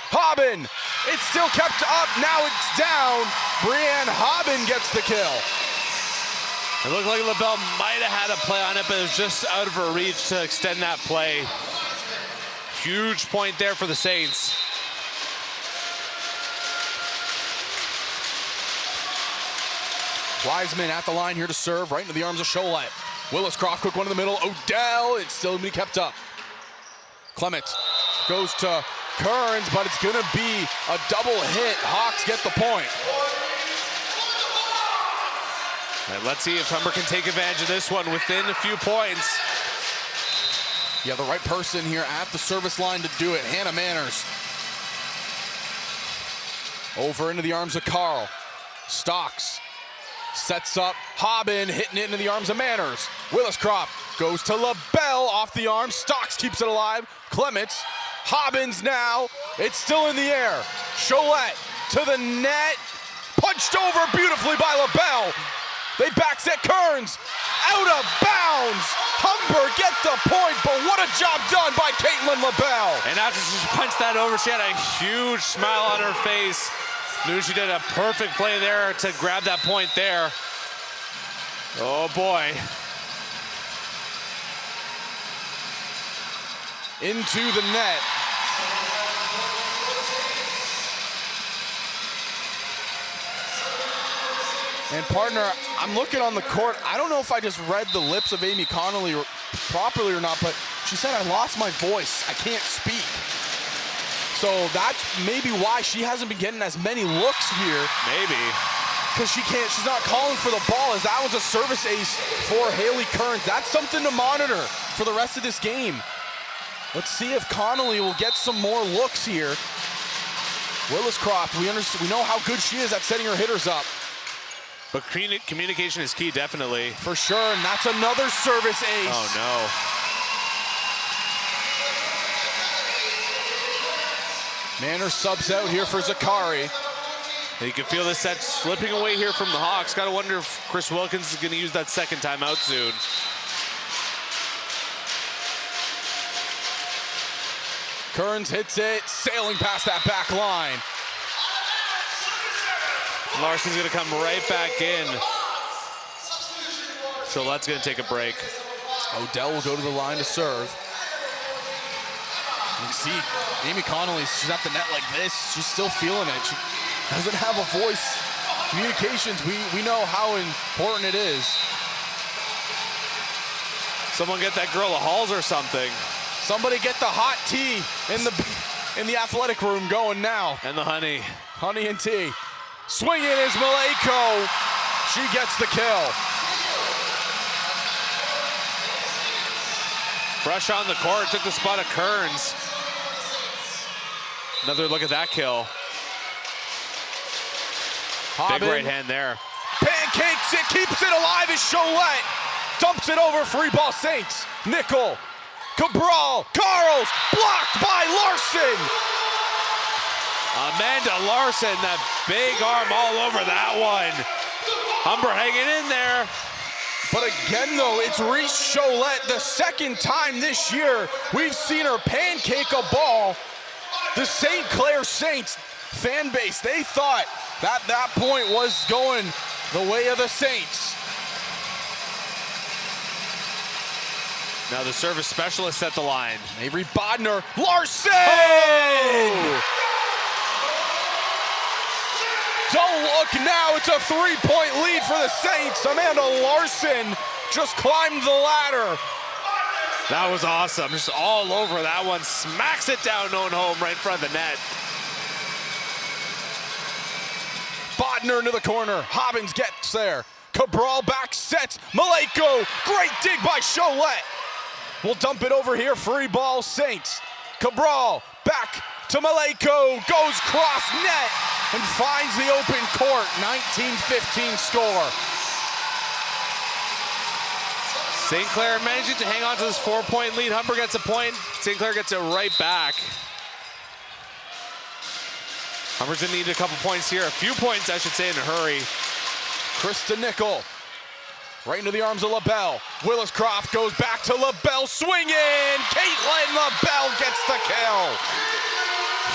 B: Hobbin, it's still kept up, now it's down. Brianne Hobbin gets the kill.
C: It looked like LaBelle might have had a play on it, but it was just out of her reach to extend that play. Huge point there for the Saints.
B: Wiseman at the line here to serve, right into the arms of Cholette. Willis-Croft, quick one in the middle. Odell, it's still gonna be kept up. Clement goes to Kearns, but it's gonna be a double hit. Hawks get the point.
C: And let's see if Humber can take advantage of this one within a few points.
B: You have the right person here at the service line to do it. Hannah Manners. Over into the arms of Carl. Stocks. Sets up Hobbin, hitting it into the arms of Manners. Williscroft goes to LaBelle off the arm. Stocks keeps it alive. Clements. Hobbins now. It's still in the air. Cholette to the net. Punched over beautifully by LaBelle. They backset Kearns. Out of bounds. Humber get the point, but what a job done by Caitlin LaBelle.
C: And after she punched that over, she had a huge smile on her face. Knew she did a perfect play there to grab that point there. Oh boy.
B: Into the net. And partner, I'm looking on the court. I don't know if I just read the lips of Amy Connolly properly or not, but she said, I lost my voice. I can't speak. So that's maybe why she hasn't been getting as many looks here.
C: Maybe.
B: Because she's not calling for the ball, as that was a service ace for Haley Kearns. That's something to monitor for the rest of this game. Let's see if Connolly will get some more looks here. Williscroft, we know how good she is at setting her hitters up.
C: But communication is key, definitely.
B: For sure, and that's another service ace.
C: Oh no.
B: Manners subs out here for Zakari.
C: And you can feel the set slipping away here from the Hawks. Gotta wonder if Chris Wilkins is gonna use that second timeout soon.
B: Kearns hits it, sailing past that back line.
C: Larson's gonna come right back in. So let's gonna take a break.
B: Odell will go to the line to serve. You can see Amy Connolly, she's at the net like this. She's still feeling it. She doesn't have a voice. Communications, we know how important it is.
C: Someone get that girl a Halls or something.
B: Somebody get the hot tea in the athletic room going now.
C: And the honey.
B: Honey and tea. Swinging is Maleko. She gets the kill.
C: Fresh on the court, took the spot of Kearns. Another look at that kill.
B: Hobbin.
C: Big right hand there.
B: Pancakes it, keeps it alive as Cholette. Dumps it over, free ball Saints. Nickel, Cabral, Carls, blocked by Larson.
C: Amanda Larson, that big arm all over that one. Humber hanging in there.
B: But again though, it's Reese Cholette, the second time this year we've seen her pancake a ball. The St. Clair Saints fan base, they thought that point was going the way of the Saints.
C: Now the service specialist at the line.
B: Avery Bodner, Larson!
C: Oh!
B: Don't look now, it's a 3-point lead for the Saints. Amanda Larson just climbed the ladder.
C: That was awesome, just all over that one. Smacks it down, known home, right in front of the net.
B: Bodner into the corner, Hobbins gets there. Cabral back sets, Maleko, great dig by Cholette. We'll dump it over here, free ball Saints. Cabral back to Maleko, goes cross net and finds the open court. 19-15 score.
C: St. Clair managing to hang on to this 4-point lead. Humber gets a point. St. Clair gets it right back. Humber's gonna need a couple points here. A few points, I should say, in a hurry.
B: Krista Nickel, right into the arms of LaBelle. Williscroft goes back to LaBelle, swinging. Caitlin LaBelle gets the kill.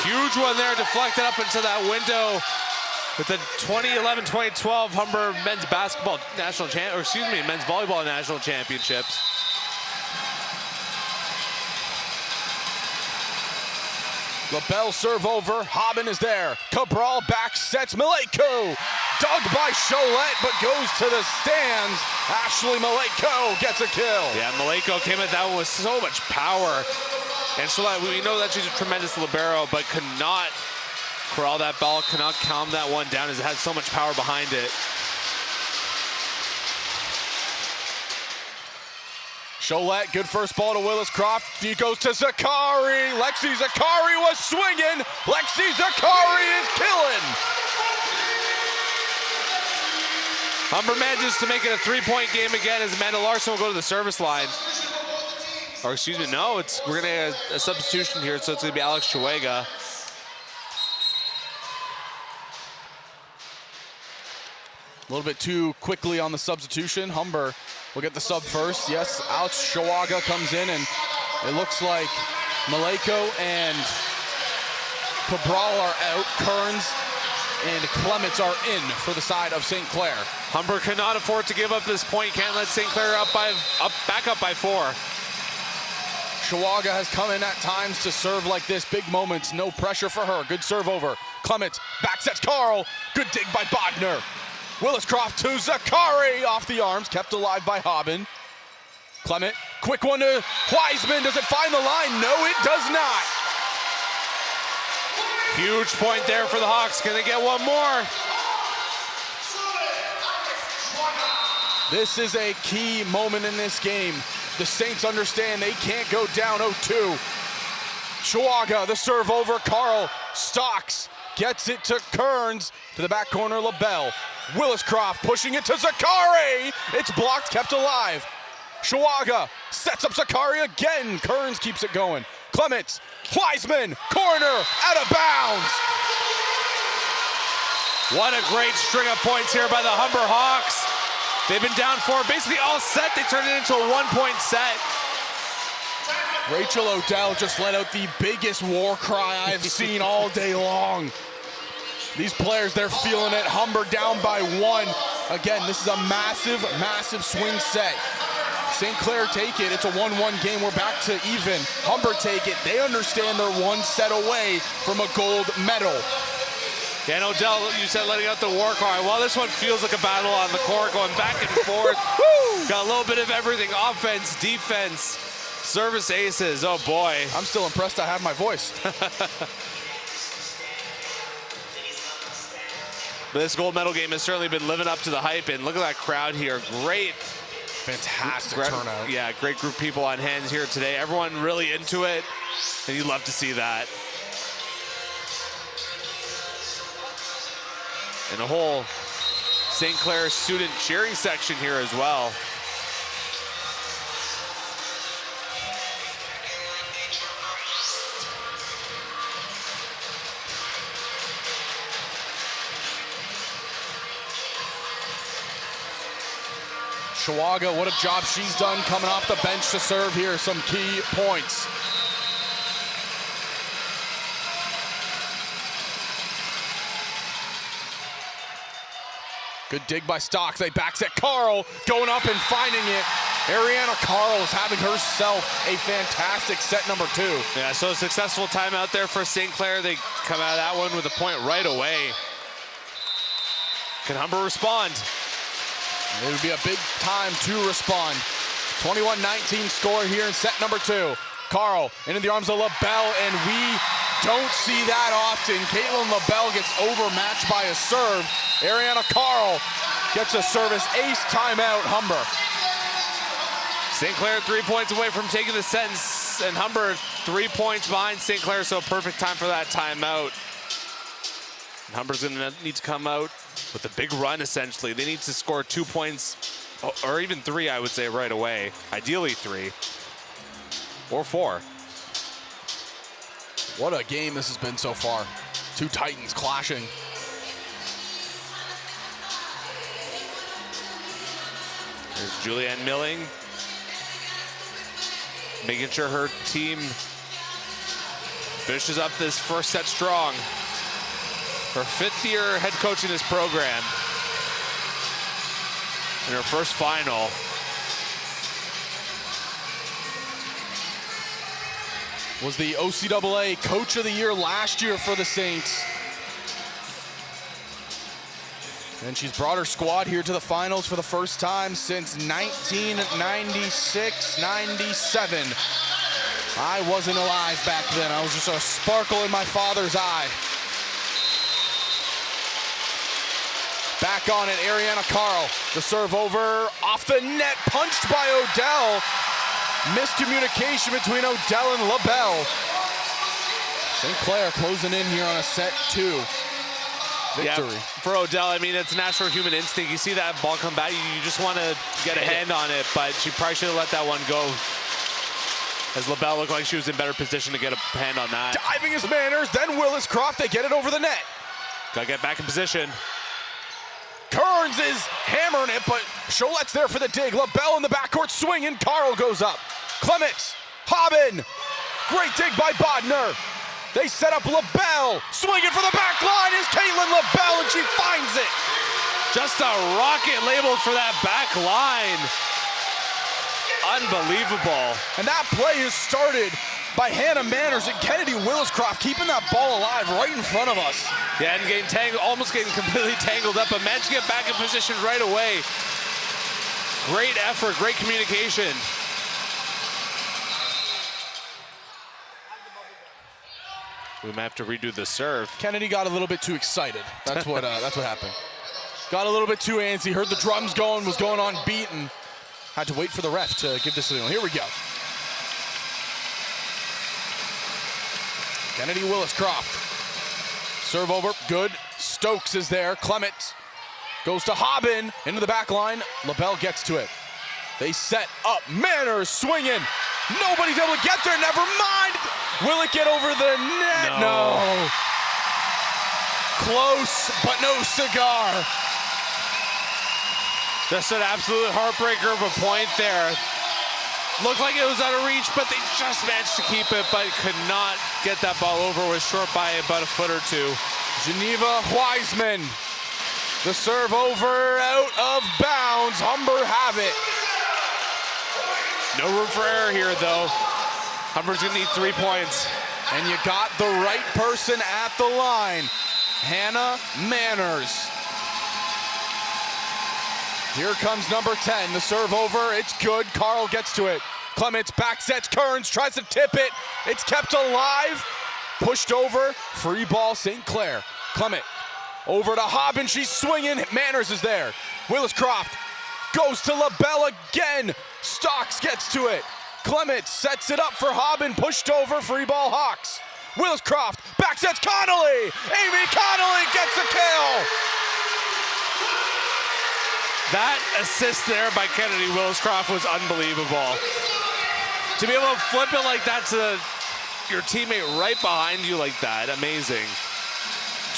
C: Huge one there, deflected up into that window with the 2011-2012 Humber men's basketball national men's volleyball national championships.
B: LaBelle serve over, Hobbin is there. Cabral back sets, Maleko. Dug by Cholette, but goes to the stands. Ashley Maleko gets a kill.
C: Yeah, Maleko came at that one with so much power. And Cholette, we know that she's a tremendous libero, but could not corral that ball, cannot calm that one down as it has so much power behind it.
B: Cholette, good first ball to Willis Croft. He goes to Zakari. Lexi Zakari was swinging. Lexi Zakari is killing.
C: Humber manages to make it a 3-point game again as Amanda Larson will go to the service line. Or excuse me, no, we're gonna get a substitution here, so it's gonna be Alex Chuega.
B: A little bit too quickly on the substitution. Humber will get the sub first. Yes, Alex Chuega comes in, and it looks like Maleko and Cabral are out. Kearns and Clements are in for the side of St. Clair.
C: Humber cannot afford to give up this point. Can't let St. Clair back up by 4.
B: Chuega has come in at times to serve like this. Big moments, no pressure for her. Good serve over. Clements back sets Carl. Good dig by Bodner. Willis Croft to Zakari, off the arms, kept alive by Hobbin. Clement, quick one to Wiseman. Does it find the line? No, it does not.
C: Huge point there for the Hawks. Can they get one more?
B: This is a key moment in this game. The Saints understand they can't go down 0-2. Chuega, the serve over. Carl Stocks gets it to Kearns, to the back corner, LaBelle. Willis Croft pushing it to Zakari. It's blocked, kept alive. Chuega sets up Zakari again. Kearns keeps it going. Clements, Wiseman, corner, out of bounds.
C: What a great string of points here by the Humber Hawks. They've been down 4 basically all set. They turned it into a 1-point set.
B: Rachel Odell just let out the biggest war cry I've seen all day long. These players, they're feeling it. Humber down by 1. Again, this is a massive, massive swing set. St. Clair take it. It's a 1-1 game. We're back to even. Humber take it. They understand they're 1 set away from a gold medal.
C: Dan Odell, you said letting out the war cry. Well, this one feels like a battle on the court, going back and forth. Got a little bit of everything. Offense, defense, service aces. Oh, boy.
B: I'm still impressed I have my voice.
C: But this gold medal game has certainly been living up to the hype, and look at that crowd here. Great.
B: Fantastic turnout.
C: Yeah, great group of people on hand here today. Everyone really into it, and you'd love to see that. And a whole St. Clair student cheering section here as well.
B: Chuega, what a job she's done coming off the bench to serve here. Some key points. Good dig by Stocks. They back set Carl, going up and finding it. Ariana Carl is having herself a fantastic set number 2.
C: Yeah, so a successful timeout there for St. Clair. They come out of that one with a point right away. Can Humber respond?
B: It would be a big time to respond. 21-19 score here in set number 2. Carl into the arms of LaBelle, and we don't see that often. Caitlin LaBelle gets overmatched by a serve. Ariana Carl gets a service ace. Timeout, Humber.
C: St. Clair 3 points away from taking the set, and Humber 3 points behind St. Clair, so perfect time for that timeout. And Humber's gonna need to come out with a big run, essentially. They need to score 2 points, or even 3, I would say, right away. Ideally 3, or 4.
B: What a game this has been so far. 2 Titans clashing.
C: There's Julianne Milling, making sure her team finishes up this first set strong. Her 5th year head coaching this program. In her first final.
B: Was the OCAA Coach of the Year last year for the Saints. And she's brought her squad here to the finals for the first time since 1996-97. I wasn't alive back then. I was just a sparkle in my father's eye. Back on it, Ariana Carl. The serve over, off the net, punched by Odell. Miscommunication between Odell and LaBelle. St. Clair closing in here on a set 2 victory.
C: Yeah, for Odell, I mean, it's natural human instinct. You see that ball come back, you just want to get a hand on it, but she probably should have let that one go, as LaBelle looked like she was in better position to get a hand on that.
B: Diving is Manners, then Willis Croft, they get it over the net.
C: Gotta get back in position.
B: Kearns is hammering it, but Cholette's there for the dig. LaBelle in the backcourt swinging, Carl goes up. Clements, Hobbin, great dig by Bodner. They set up LaBelle, swinging for the back line is Caitlin LaBelle, and she finds it.
C: Just a rocket labeled for that back line. Unbelievable.
B: And that play is started by Hannah Manners and Kennedy Williscroft, keeping that ball alive right in front of us.
C: Yeah, and getting tangled, almost getting completely tangled up, but managed to get back in position right away. Great effort, great communication. We might have to redo the serve.
B: Kennedy got a little bit too excited. That's what happened. Got a little bit too antsy, heard the drums going, was going on beat, and had to wait for the ref to give the signal. Here we go. Kennedy Williscroft. Serve over, good. Stokes is there. Clements goes to Hobbin, into the back line. LaBelle gets to it. They set up. Manners swinging. Nobody's able to get there, never mind. Will it get over the net? No. Close, but no cigar.
C: Just an absolute heartbreaker of a point there. Looked like it was out of reach, but they just managed to keep it, but could not get that ball over. Was short by about a foot or two.
B: Geneva Wiseman. The serve over, out of bounds. Humber have it.
C: No room for error here, though. Humber's gonna need 3 points.
B: And you got the right person at the line. Hannah Manners. Here comes number 10, the serve over, it's good, Carl gets to it. Clements back sets, Kearns tries to tip it, it's kept alive, pushed over, free ball St. Clair. Clement over to Hobbin, she's swinging, Manners is there. Williscroft goes to LaBelle again, Stocks gets to it. Clements sets it up for Hobbin, pushed over, free ball Hawks. Williscroft back sets Connolly, Amy Connolly gets a kill.
C: That assist there by Kennedy Williscroft was unbelievable. To be able to flip it like that to your teammate right behind you like that, amazing.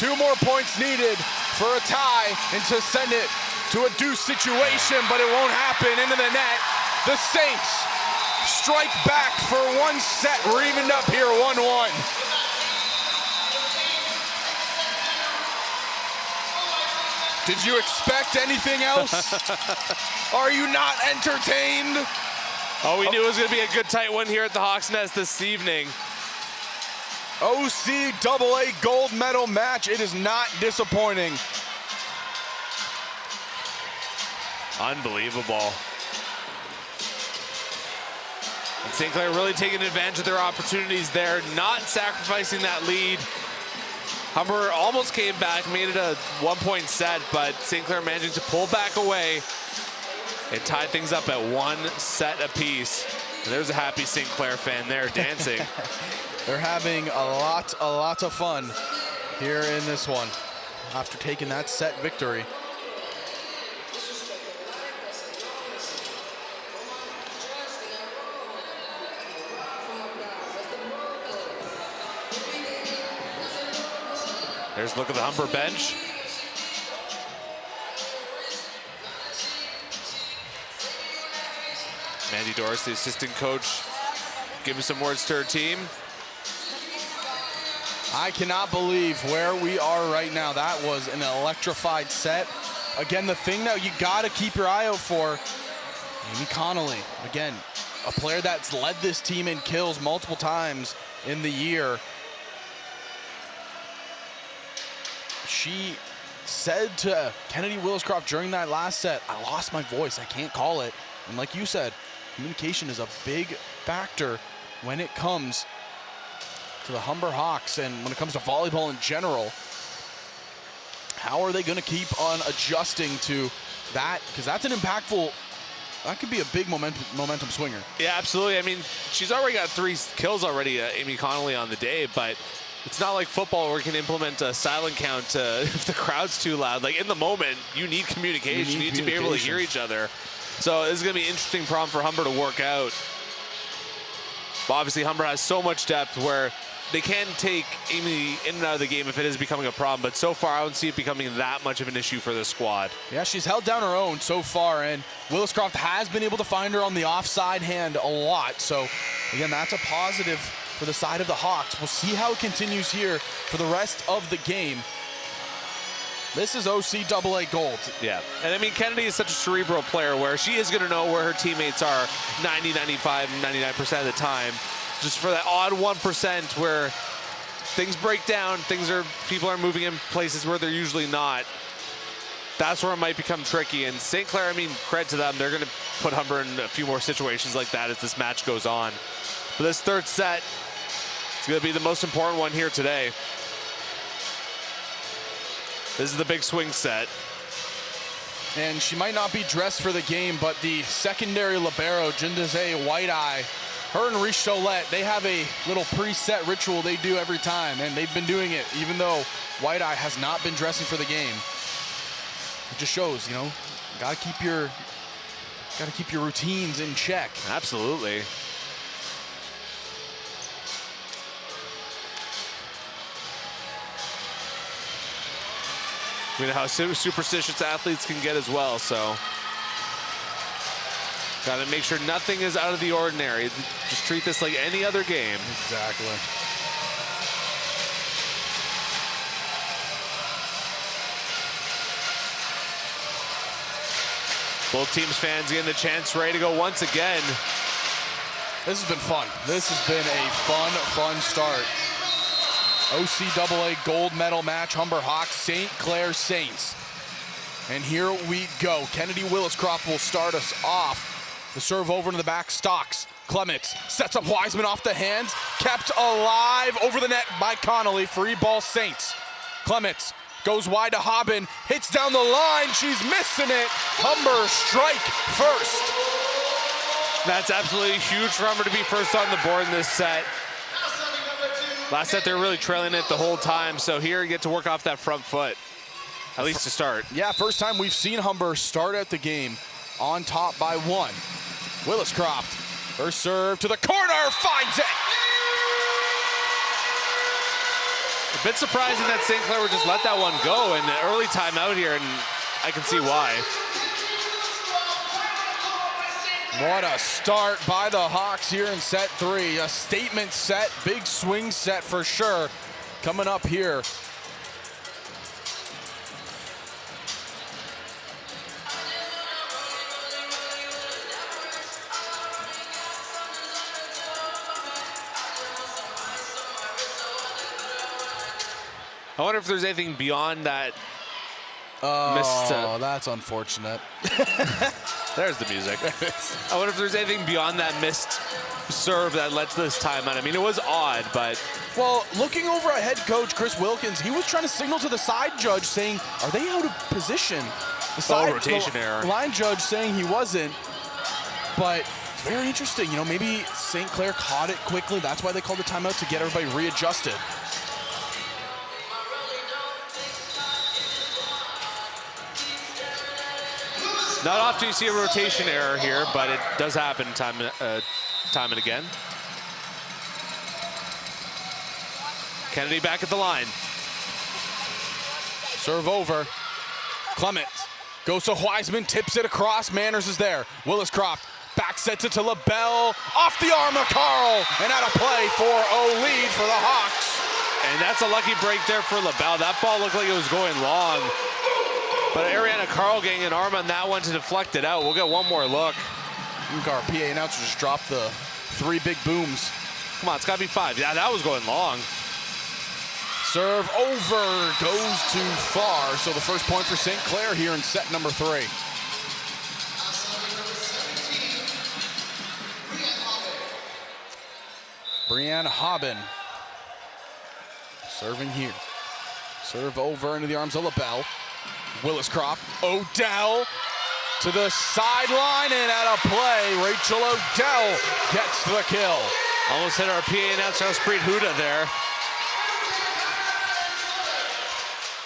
B: 2 more points needed for a tie and to send it to a deuce situation, but it won't happen. Into the net. The Saints strike back for 1 set. We're evened up here 1-1. Did you expect anything else? Are you not entertained?
C: Oh, we knew it was going to be a good tight one here at the Hawks Nest this evening.
B: OCAA gold medal match. It is not disappointing.
C: Unbelievable. And St. Clair really taking advantage of their opportunities there, not sacrificing that lead. Humber almost came back, made it a 1-point set, but St. Clair managing to pull back away and tie things up at 1 set apiece. And there's a happy St. Clair fan there dancing.
B: They're having a lot of fun here in this one after taking that set victory.
C: There's a look at the Humber bench. Mandy Doris, the assistant coach, giving some words to her team.
B: I cannot believe where we are right now. That was an electrified set. Again, the thing that you gotta keep your eye out for, Amy Connolly. Again, a player that's led this team in kills multiple times in the year. She said to Kennedy Williscroft during that last set, I lost my voice, I can't call it. And like you said, communication is a big factor when it comes to the Humber Hawks and when it comes to volleyball in general. How are they gonna keep on adjusting to that? Because that's an impactful that could be a big momentum swinger.
C: Yeah, absolutely. I mean, she's already got 3 kills already, Amy Connolly, on the day, but it's not like football where we can implement a silent count if the crowd's too loud. Like, in the moment, you need communication. You need to be able to hear each other. So this is going to be an interesting problem for Humber to work out. But obviously, Humber has so much depth where they can take Amy in and out of the game if it is becoming a problem. But so far, I don't see it becoming that much of an issue for this squad.
B: Yeah, she's held down her own so far, and Williscroft has been able to find her on the offside hand a lot. So, again, that's a positive for the side of the Hawks. We'll see how it continues here for the rest of the game. This is OCAA gold.
C: Yeah, and I mean, Kennedy is such a cerebral player where she is going to know where her teammates are 90, 95, 99% of the time. Just for that odd 1% where things break down, people are moving in places where they're usually not. That's where it might become tricky. And St. Clair, I mean, credit to them. They're going to put Humber in a few more situations like that as this match goes on. But this third set is going to be the most important one here today. This is the big swing set.
B: And she might not be dressed for the game, but the secondary libero, Jindaze White-Eye, her and Reese Cholette, they have a little preset ritual they do every time, and they've been doing it even though White-Eye has not been dressing for the game. It just shows, you know, gotta keep your routines in check.
C: Absolutely. We know how superstitious athletes can get as well, so got to make sure nothing is out of the ordinary. Just treat this like any other game.
B: Exactly.
C: Both teams' fans getting the chance, ready to go once again.
B: This has been fun. This has been a fun start. OCAA gold medal match, Humber Hawks, St. Clair Saints. And here we go. Kennedy Williscroft will start us off. The serve over to the back, Stocks. Clements sets up Wiseman off the hands, kept alive over the net by Connolly. Free ball Saints. Clements goes wide to Hobbin, hits down the line, she's missing it. Humber strike first.
C: That's absolutely huge for Humber to be first on the board in this set. Last set, they were really trailing it the whole time, so here you get to work off that front foot, at least to start.
B: Yeah, first time we've seen Humber start at the game on top by 1. Williscroft, first serve to the corner, finds it!
C: A bit surprising that St. Clair would just let that one go in the early timeout here, and I can see why.
B: What a start by the Hawks here in set 3. A statement set, big swing set for sure. Coming up here.
C: I wonder if there's anything beyond that
B: Oh, that's unfortunate.
C: There's the music. I wonder if there's anything beyond that missed serve that led to this timeout. I mean, it was odd, but...
B: Well, looking over at head coach Chris Wilkins, he was trying to signal to the side judge saying, are they out of position? The side
C: rotation error.
B: Line judge saying he wasn't, but very interesting. You know, maybe St. Clair caught it quickly. That's why they called the timeout, to get everybody readjusted.
C: Not often you see a rotation error here, but it does happen time and again. Kennedy back at the line.
B: Serve over. Clements goes to Wiseman, tips it across. Manners is there. Williscroft back sets it to LaBelle. Off the arm of Carl, and out of play for a lead for the Hawks.
C: And that's a lucky break there for LaBelle. That ball looked like it was going long. But Ariana Carl getting an arm on that one to deflect it out. We'll get one more look.
B: I think our PA announcer just dropped the 3 big booms.
C: Come on, it's gotta be 5. Yeah, that was going long.
B: Serve over, goes too far. So the first point for St. Clair here in set number 3. Brianne Hobbin serving here. Serve over into the arms of LaBelle. Williscroft, Odell to the sideline and at a play, Rachel Odell gets the kill.
C: Almost hit our PA announcer, Preet Huda there.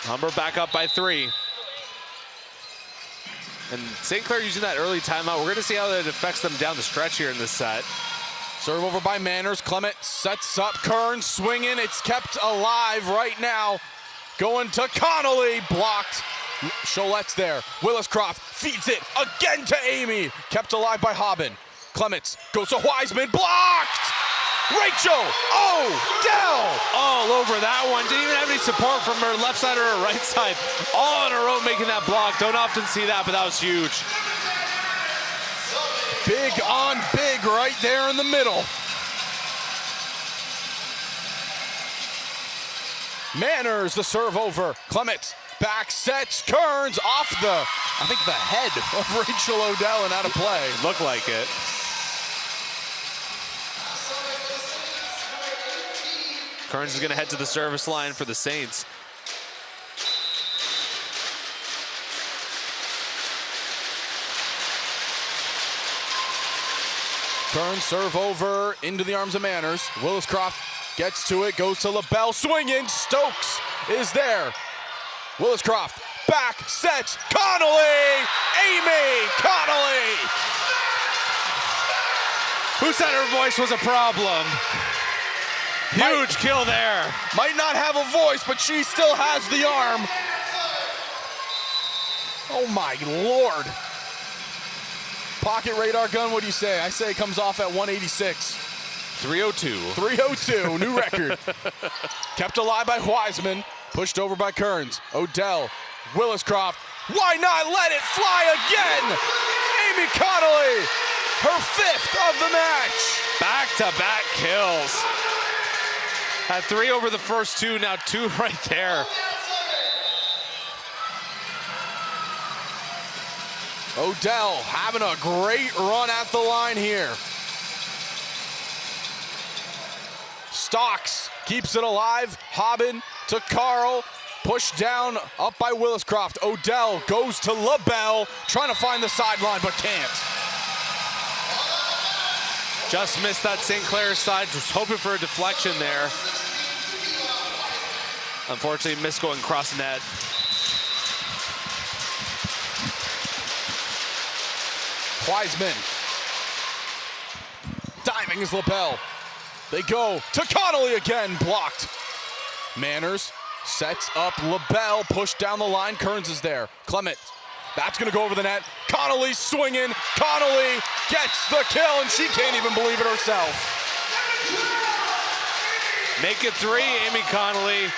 C: Humber back up by 3. And St. Clair using that early timeout. We're going to see how that affects them down the stretch here in this set.
B: Serve over by Manners. Clement sets up. Kern swinging. It's kept alive right now. Going to Connolly. Blocked. Cholette's there. Williscroft feeds it again to Amy. Kept alive by Hobbin. Clements goes to Wiseman. Blocked! Rachel Odell!
C: All over that one. Didn't even have any support from her left side or her right side. All on her own making that block. Don't often see that, but that was huge.
B: Big on big right there in the middle. Manners, the serve over. Clements back sets. Kearns off I think the head of Rachel Odell and out of play.
C: Looked like it. Kearns is going to head to the service line for the Saints.
B: Kearns serve over into the arms of Manners. Williscroft gets to it, goes to LaBelle, swinging. Stokes is there. Williscroft back, sets, Connolly! Amy Connolly!
C: Who said her voice was a problem? Huge kill there.
B: Might not have a voice, but she still has the arm. Oh my Lord. Pocket radar gun, what do you say? I say it comes off at 186.
C: 302.
B: 302, new record. Kept alive by Wiseman, pushed over by Kearns. Odell, Williscroft, why not let it fly again? Amy Connolly, her 5th of the match.
C: Back-to-back kills. Had 3 over the first 2, now 2 right there.
B: Odell having a great run at the line here. Stocks keeps it alive. Hobbin to Carl. Pushed down up by Williscroft. Odell goes to LaBelle, trying to find the sideline, but can't.
C: Just missed that St. Clair side. Was hoping for a deflection there. Unfortunately, missed going cross net.
B: Wiseman. Diving is LaBelle. They go to Connolly again, blocked. Manners sets up LaBelle, pushed down the line. Kearns is there. Clement, that's gonna go over the net. Connolly swinging. Connolly gets the kill, and she can't even believe it herself.
C: Make it 3, Amy Connolly.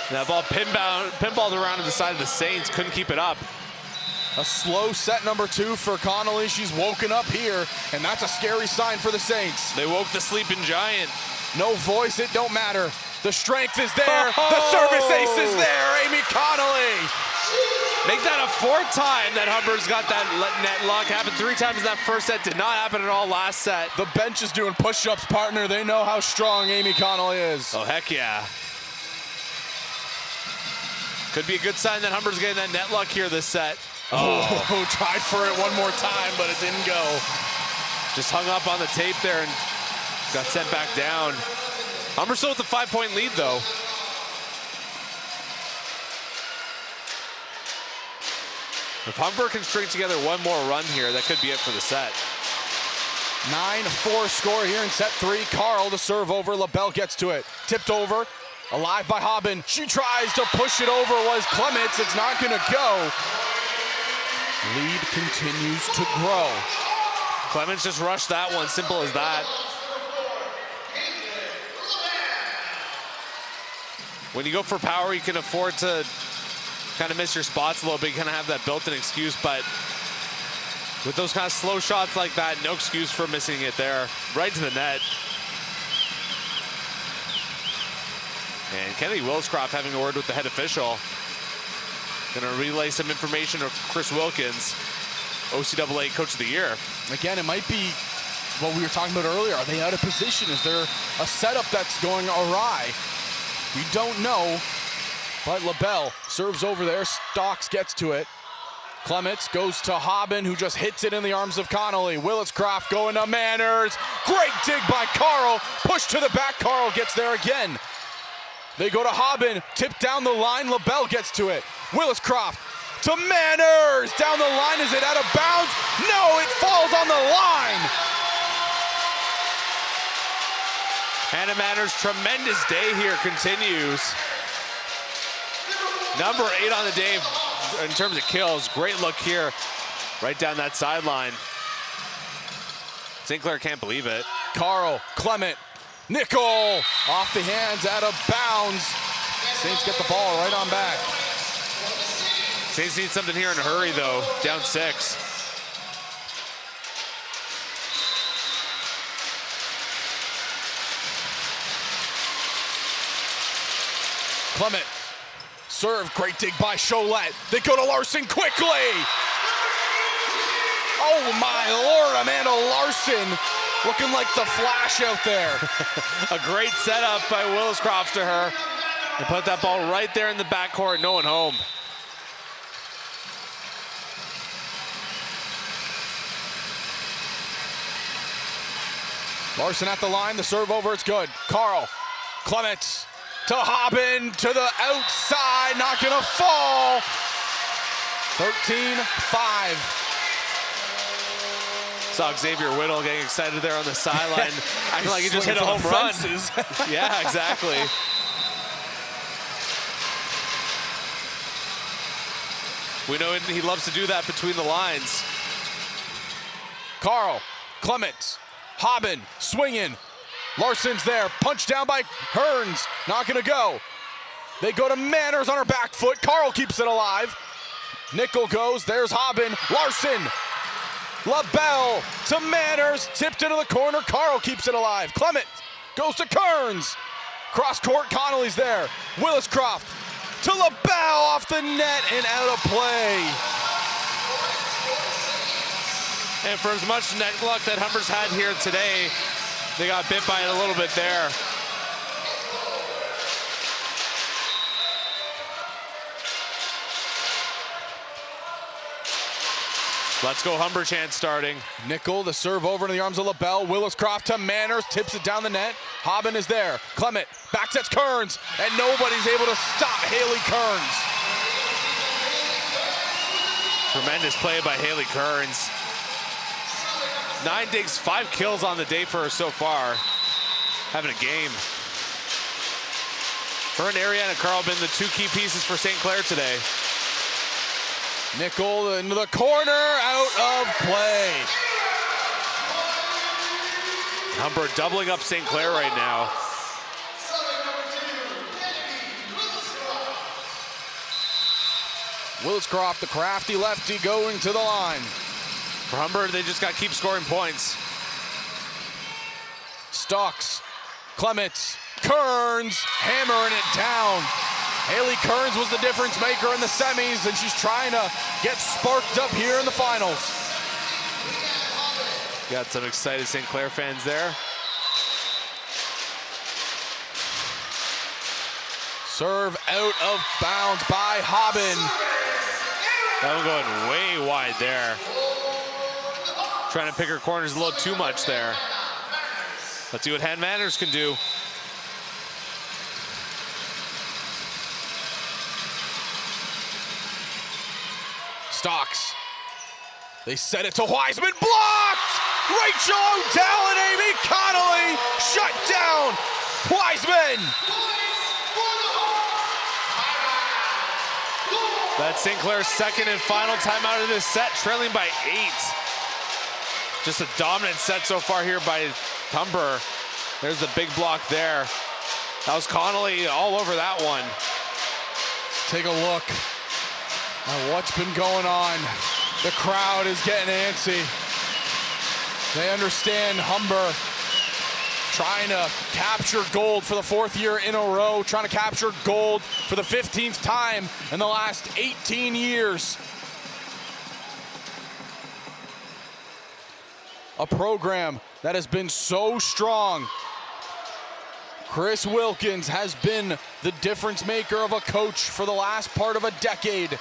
C: That ball pinballed around to the side of the Saints. Couldn't keep it up.
B: A slow set number 2 for Connolly. She's woken up here, and that's a scary sign for the Saints.
C: They woke the sleeping giant.
B: No voice, it don't matter. The strength is there. The service ace is there. Amy Connolly.
C: Make that a 4th time that Humber's got that net lock. Happened 3 times in that first set. Did not happen at all last set.
B: The bench is doing push-ups, partner. They know how strong Amy Connolly is.
C: Oh, heck yeah. Could be a good sign that Humber's getting that net luck here this set.
B: Oh, tried for it one more time, but it didn't go.
C: Just hung up on the tape there and got sent back down. Humber still with a 5-point lead, though. If Humber can string together one more run here, that could be it for the set.
B: 9-4 score here in set 3. Carl to serve over. LaBelle gets to it. Tipped over. Alive by Hobbin. She tries to push it over. Was Clements. It's not going to go. Lead continues to grow.
C: Clements just rushed that one. Simple as that. When you go for power, you can afford to kind of miss your spots a little bit. You kind of have that built-in excuse, but with those kind of slow shots like that, no excuse for missing it there. Right to the net. And Kennedy Williscroft having a word with the head official. Gonna relay some information to Chris Wilkins, OCAA Coach of the Year.
B: Again, it might be what we were talking about earlier. Are they out of position? Is there a setup that's going awry? We don't know, but LaBelle serves over there. Stocks gets to it. Clements goes to Hobbin, who just hits it in the arms of Connolly. Williscroft going to Manners. Great dig by Carl. Push to the back. Carl gets there again. They go to Hobbin. Tip down the line. LaBelle gets to it. Williscroft to Manners. Down the line. Is it out of bounds? No, it falls on the line.
C: Hannah Manners' tremendous day here continues. Number 8 on the day in terms of kills. Great look here, right down that sideline. St. Clair can't believe it.
B: Carl, Clement, Nickel, off the hands, out of bounds. Saints get the ball right on back.
C: Saints need something here in a hurry though, down 6.
B: Clement, serve, great dig by Cholette. They go to Larson quickly. Oh my Lord, Amanda Larson looking like the Flash out there.
C: A great setup by Williscroft to her. And put that ball right there in the backcourt, no one home.
B: Larson at the line, the serve over, it's good. Carl, Clements to Hobbin, to the outside, not gonna fall. 13-5.
C: Saw Xavier Whittle getting excited there on the sideline, acting like he just hit a home run. Yeah, exactly. We know he loves to do that between the lines.
B: Carl, Clements, Hobbin, swinging. Larson's there, punched down by Hearns, not gonna go. They go to Manners on her back foot. Carl keeps it alive. Nickel goes, there's Hobbin, Larson. LaBelle to Manners, tipped into the corner. Carl keeps it alive. Clement goes to Kearns. Cross court, Connolly's there. Williscroft to LaBelle, off the net and out of play.
C: And for as much net luck that Humber's had here today, they got bit by it a little bit there. Let's go Humber chant starting.
B: Nickel, the serve over into the arms of LaBelle. Williscroft to Manners, tips it down the net. Hobbin is there. Clement backsets Kearns, and nobody's able to stop Haley Kearns.
C: Tremendous play by Haley Kearns. 9 digs, 5 kills on the day for her so far. Having a game. Her and Ariana Carl have been the 2 key pieces for St. Clair today.
B: Nickel into the corner, out of play.
C: Humber doubling up St. Clair right now.
B: Williscroft, the crafty lefty, going to the line.
C: For Humber, they just got to keep scoring points.
B: Stocks, Clements, Kearns, hammering it down. Haley Kearns was the difference maker in the semis, and she's trying to get sparked up here in the finals.
C: Got some excited St. Clair fans there.
B: Serve out of bounds by Hobbin.
C: That one going way wide there. Trying to pick her corners a little too much there. Let's see what Hannah Manners can do.
B: Stocks. They set it to Wiseman, blocked! Rachel O'Dell and Amy Connolly shut down Wiseman.
C: That's St. Clair's second and final timeout of this set, trailing by 8. Just a dominant set so far here by Humber. There's the big block there. That was Connolly all over that one.
B: Take a look at what's been going on. The crowd is getting antsy. They understand Humber trying to capture gold for the 4th year in a row, trying to capture gold for the 15th time in the last 18 years. A program that has been so strong. Chris Wilkins has been the difference maker of a coach for the last part of a decade.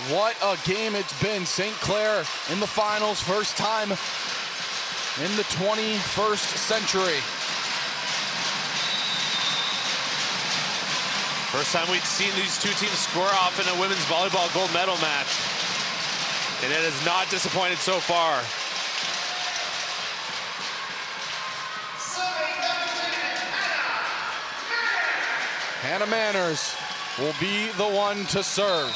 B: What a game it's been. St. Clair in the finals, first time in the 21st century.
C: First time we've seen these two teams square off in a women's volleyball gold medal match. And it has not disappointed so far.
B: Hannah Manners will be the one to serve.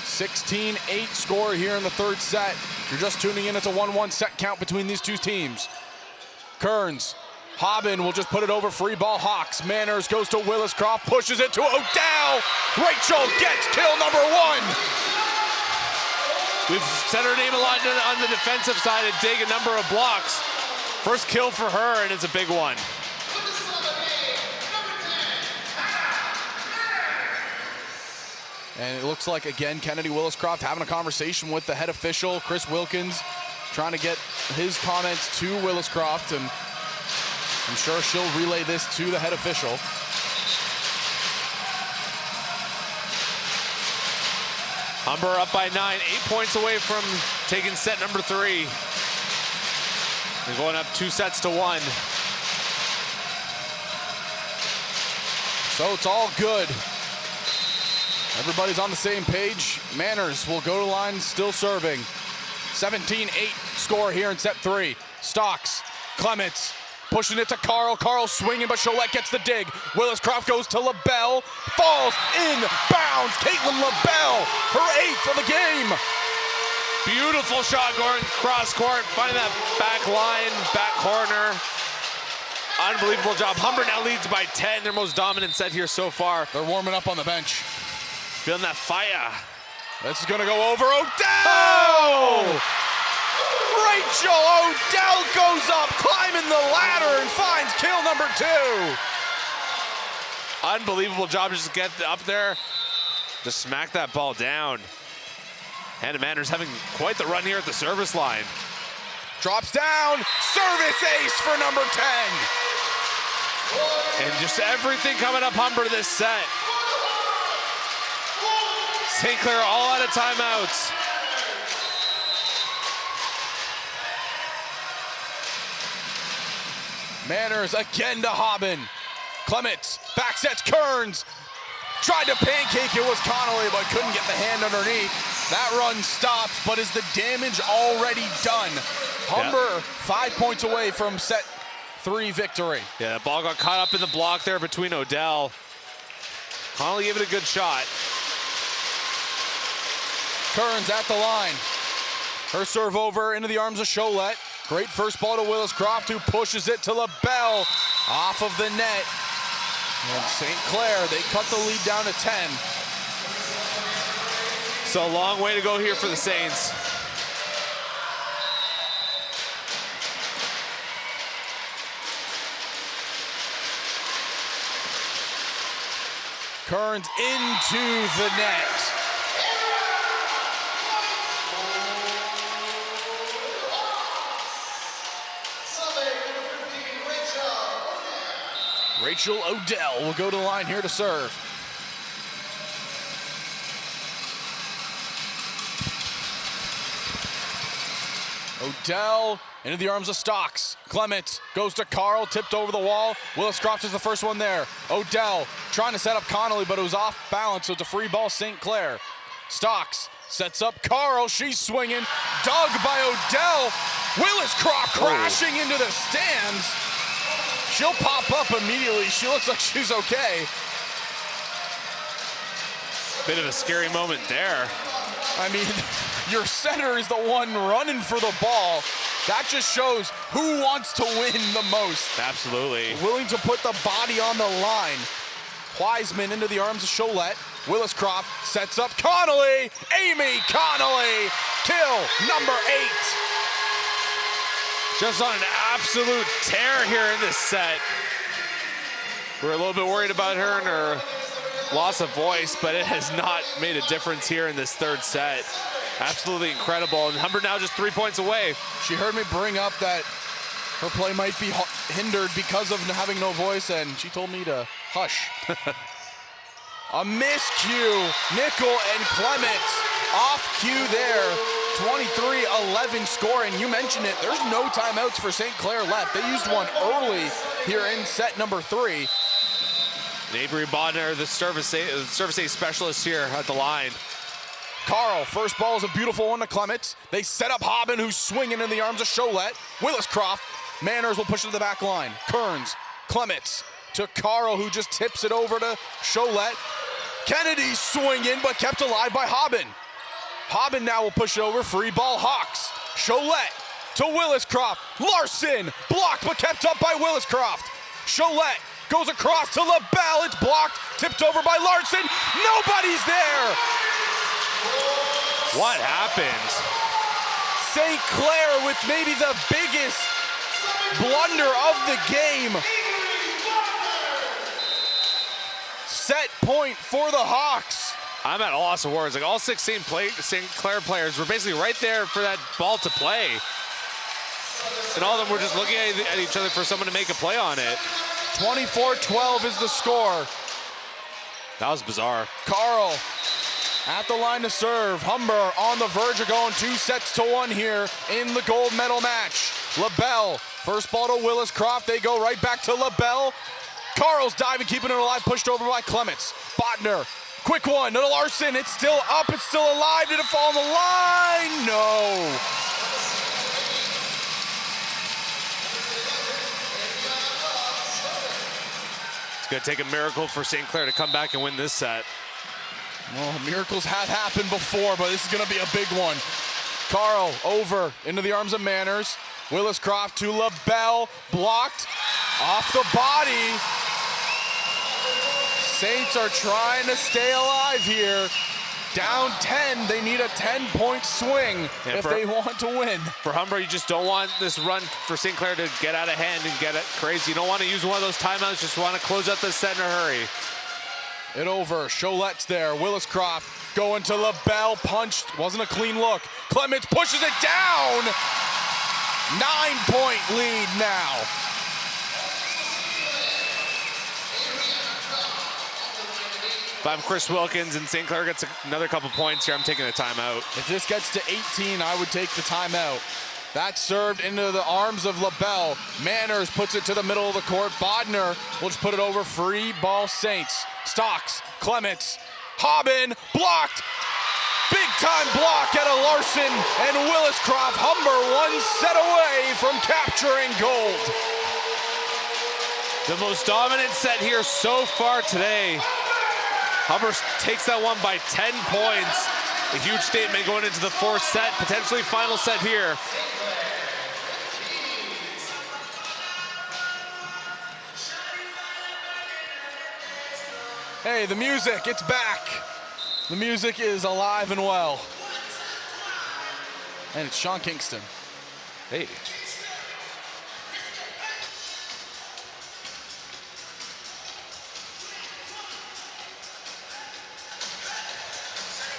B: 16-8 score here in the third set. If you're just tuning in, it's a 1-1 set count between these two teams. Kearns, Hobbin will just put it over, free ball Hawks. Manners goes to Willis-Croft, pushes it to Odell. Rachel gets kill number 1.
C: We've said her name a lot on the defensive side and dig a number of blocks. First kill for her, and it's a big one.
B: And it looks like, again, Kennedy Willis-Croft having a conversation with the head official, Chris Wilkins, trying to get his comments to Willis-Croft, and I'm sure she'll relay this to the head official.
C: Humber up by 9, 8 points away from taking set number 3. They're going up 2 sets to 1.
B: So it's all good. Everybody's on the same page. Manners will go to line, still serving. 17-8 score here in set 3. Stocks, Clements, pushing it to Carl. Carl swinging, but Cholette gets the dig. Willis-Croft goes to LaBelle, falls in bounds. Caitlin LaBelle, her 8th of the game.
C: Beautiful shot going cross court, finding that back line, back corner. Unbelievable job. Humber now leads by 10, their most dominant set here so far.
B: They're warming up on the bench.
C: Feeling that fire.
B: This is gonna go over Odell! Oh! Rachel Odell goes up, climbing the ladder and finds kill number 2.
C: Unbelievable job just to get up there, just smack that ball down. Hannah Manners having quite the run here at the service line.
B: Drops down, service ace for number 10.
C: And just everything coming up Humber this set. St. Clair all out of timeouts.
B: Manners again to Hobbin. Clements back sets Kearns. Tried to pancake it was Connolly, but couldn't get the hand underneath. That run stopped, but is the damage already done? Humber 5 points away from set 3 victory.
C: Yeah, the ball got caught up in the block there between Odell. Connolly gave it a good shot.
B: Kearns at the line. Her serve over into the arms of Cholette. Great first ball to Willis-Croft, who pushes it to LaBelle off of the net. And St. Clair, they cut the lead down to 10.
C: So a long way to go here for the Saints.
B: Kearns into the net. Rachel Odell will go to the line here to serve. Odell into the arms of Stocks. Clements goes to Carl, tipped over the wall. Willis-Croft is the first one there. Odell trying to set up Connolly, but it was off balance, so it's a free ball, St. Clair. Stocks sets up Carl, she's swinging. Dug by Odell. Willis-Croft crashing into the stands. She'll pop up immediately. She looks like she's okay.
C: Bit of a scary moment there.
B: I mean, your center is the one running for the ball. That just shows who wants to win the most.
C: Absolutely.
B: Willing to put the body on the line. Wiseman into the arms of Cholette. Willis-Croft sets up Connolly. Amy Connolly. Kill number 8.
C: Just on an absolute tear here in this set. We're a little bit worried about her and her loss of voice, but it has not made a difference here in this third set. Absolutely incredible. And Humber now just 3 points away.
B: She heard me bring up that her play might be hindered because of having no voice, and she told me to hush. A miscue. Nickel and Clements off cue there. 23-11 score, and you mentioned it, there's no timeouts for St. Clair left. They used one early here in set number 3.
C: Avery Bodner, the service A specialist here at the line.
B: Carl, first ball is a beautiful one to Clements. They set up Hobbin, who's swinging in the arms of Cholette. Williscroft, Manners will push it to the back line. Kearns, Clements to Carl, who just tips it over to Cholette. Kennedy swinging, but kept alive by Hobbin. Hobbin now will push it over, free ball Hawks. Cholette to Williscroft. Larson, blocked but kept up by Williscroft. Cholette goes across to LaBelle, it's blocked, tipped over by Larson. Nobody's there!
C: What happened?
B: St. Clair with maybe the biggest blunder of the game. Set point for the Hawks.
C: I'm at a loss of words. Like all 16 St. Clair players were basically right there for that ball to play. And all of them were just looking at each other for someone to make a play on it.
B: 24-12 is the score.
C: That was bizarre.
B: Carl at the line to serve. Humber on the verge of going 2-1 here in the gold medal match. LaBelle, first ball to Williscroft. They go right back to LaBelle. Carl's diving, keeping it alive, pushed over by Clements. Bodner, quick one to Larson. It's still up, it's still alive. Did it fall on the line? No.
C: It's going to take a miracle for St. Clair to come back and win this set.
B: Well, miracles have happened before, but this is going to be a big one. Carl over into the arms of Manners. Williscroft to LaBelle, blocked off the body. Saints are trying to stay alive here. Down 10, they need a 10-point swing if they want to win.
C: For Humber, you just don't want this run for St. Clair to get out of hand and get it crazy. You don't want to use one of those timeouts, just want to close out this set in a hurry.
B: It over, Cholette's there, Williscroft going to LaBelle, punched, wasn't a clean look. Clements pushes it down. 9-point lead now.
C: If I'm Chris Wilkins and St. Clair gets another couple points here, I'm taking a timeout.
B: If this gets to 18, I would take the timeout. That's served into the arms of LaBelle. Manners puts it to the middle of the court. Bodner will just put it over, free ball Saints. Stocks, Clements, Hobbin, blocked. Big time block out of Larson and Williscroft. Humber one set away from capturing gold.
C: The most dominant set here so far today. Humber takes that one by 10 points. A huge statement going into the fourth set, potentially final set here.
B: Hey, the music, it's back. The music is alive and well. And it's Sean Kingston.
C: Hey.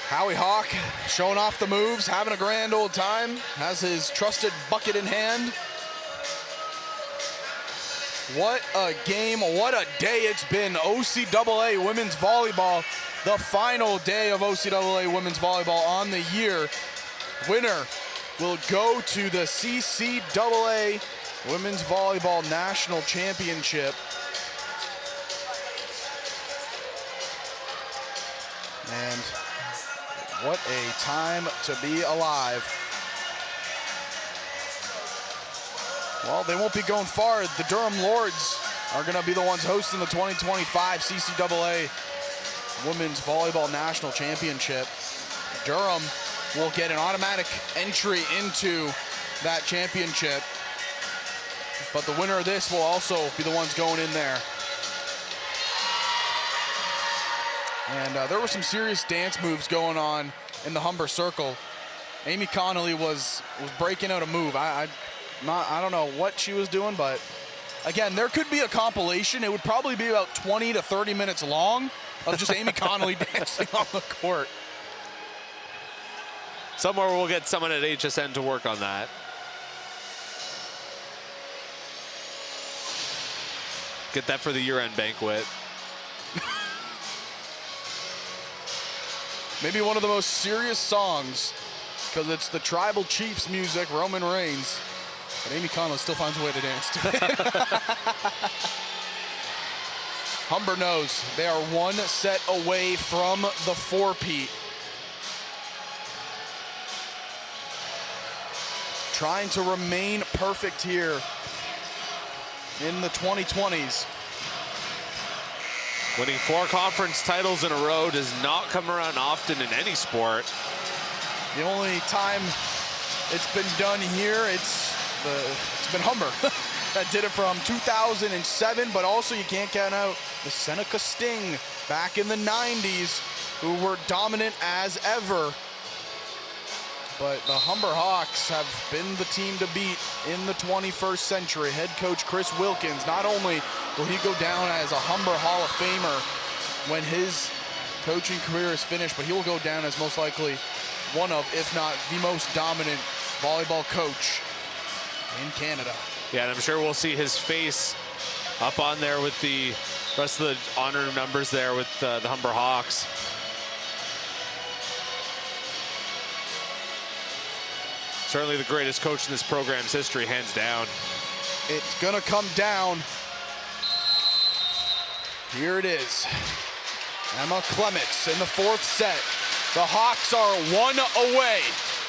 B: Howie Hawk showing off the moves, having a grand old time, has his trusted bucket in hand. What a game, what a day it's been. OCAA women's volleyball, the final day of OCAA women's volleyball on the year. Winner will go to the CCAA Women's Volleyball National Championship. And what a time to be alive. Well, they won't be going far. The Durham Lords are going to be the ones hosting the 2025 CCAA Women's Volleyball National Championship. Durham will get an automatic entry into that championship. But the winner of this will also be the ones going in there. And there were some serious dance moves going on in the Humber circle. Amy Connolly was breaking out a move. I don't know what she was doing, but again, there could be a compilation. It would probably be about 20 to 30 minutes long of just Amy Connolly dancing on the court.
C: Somewhere we'll get someone at HSN to work on that. Get that for the year-end banquet.
B: maybe one of the most serious songs, because it's the Tribal Chiefs music, Roman Reigns. But Amy Conlon still finds a way to dance to it. Humber knows they are one set away from the four-peat. Trying to remain perfect here in the 2020s.
C: Winning 4 conference titles in a row does not come around often in any sport.
B: The only time it's been done here, it's been Humber that did it from 2007, but also you can't count out the Seneca Sting back in the 90s, who were dominant as ever. But the Humber Hawks have been the team to beat in the 21st century. Head coach Chris Wilkins, not only will he go down as a Humber Hall of Famer when his coaching career is finished, but he will go down as most likely one of, if not the most dominant volleyball coach in Canada.
C: Yeah, and I'm sure we'll see his face up on there with the rest of the honor numbers there with the Humber Hawks. Certainly the greatest coach in this program's history, hands down.
B: It's gonna come down. Here it is. Emma Clements in the 4th set. The Hawks are 1 away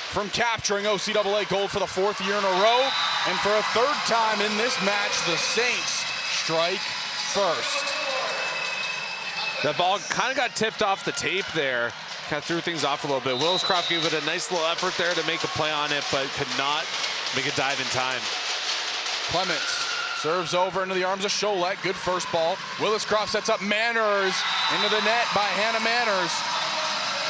B: from capturing OCAA gold for the 4th year in a row. And for a 3rd time in this match, the Saints strike first.
C: That ball kind of got tipped off the tape there. Kind of threw things off a little bit. Williscroft gave it a nice little effort there to make a play on it, but could not make a dive in time.
B: Clements serves over into the arms of Cholette. Good first ball. Williscroft sets up Manners into the net by Hannah Manners.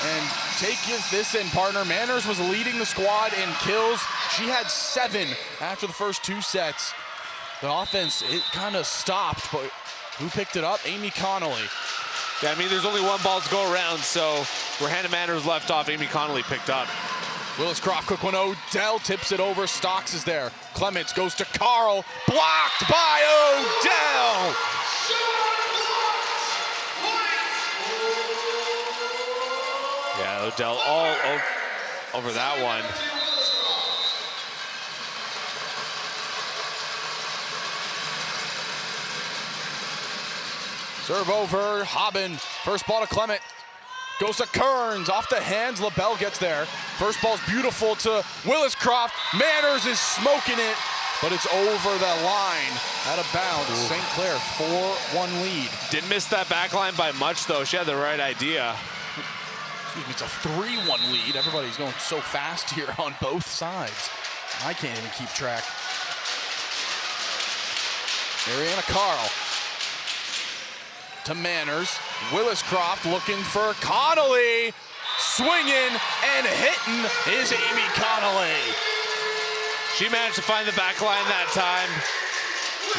B: And take this in, partner. Manners was leading the squad in kills. She had 7 after the first 2 sets. The offense, it kind of stopped, but who picked it up? Amy Connolly.
C: Yeah, I mean, there's only 1 ball to go around, so where Hannah Manners left off, Amy Connolly picked up.
B: Williscroft, quick one. Odell tips it over. Stocks is there. Clements goes to Carl. Blocked by Odell.
C: Yeah, Odell all over that one.
B: Serve over, Hobbin. First ball to Clement. Goes to Kearns, off the hands, LaBelle gets there. First ball's beautiful to Williscroft. Manners is smoking it, but it's over the line, out of bounds. St. Clair, 4-1 lead.
C: Didn't miss that back line by much, though. She had the right idea.
B: Excuse me, it's a 3-1 lead. Everybody's going so fast here on both sides. I can't even keep track. Mariana Carl. To Manners. Williscroft looking for Connolly. Swinging and hitting is Amy Connolly.
C: She managed to find the back line that time.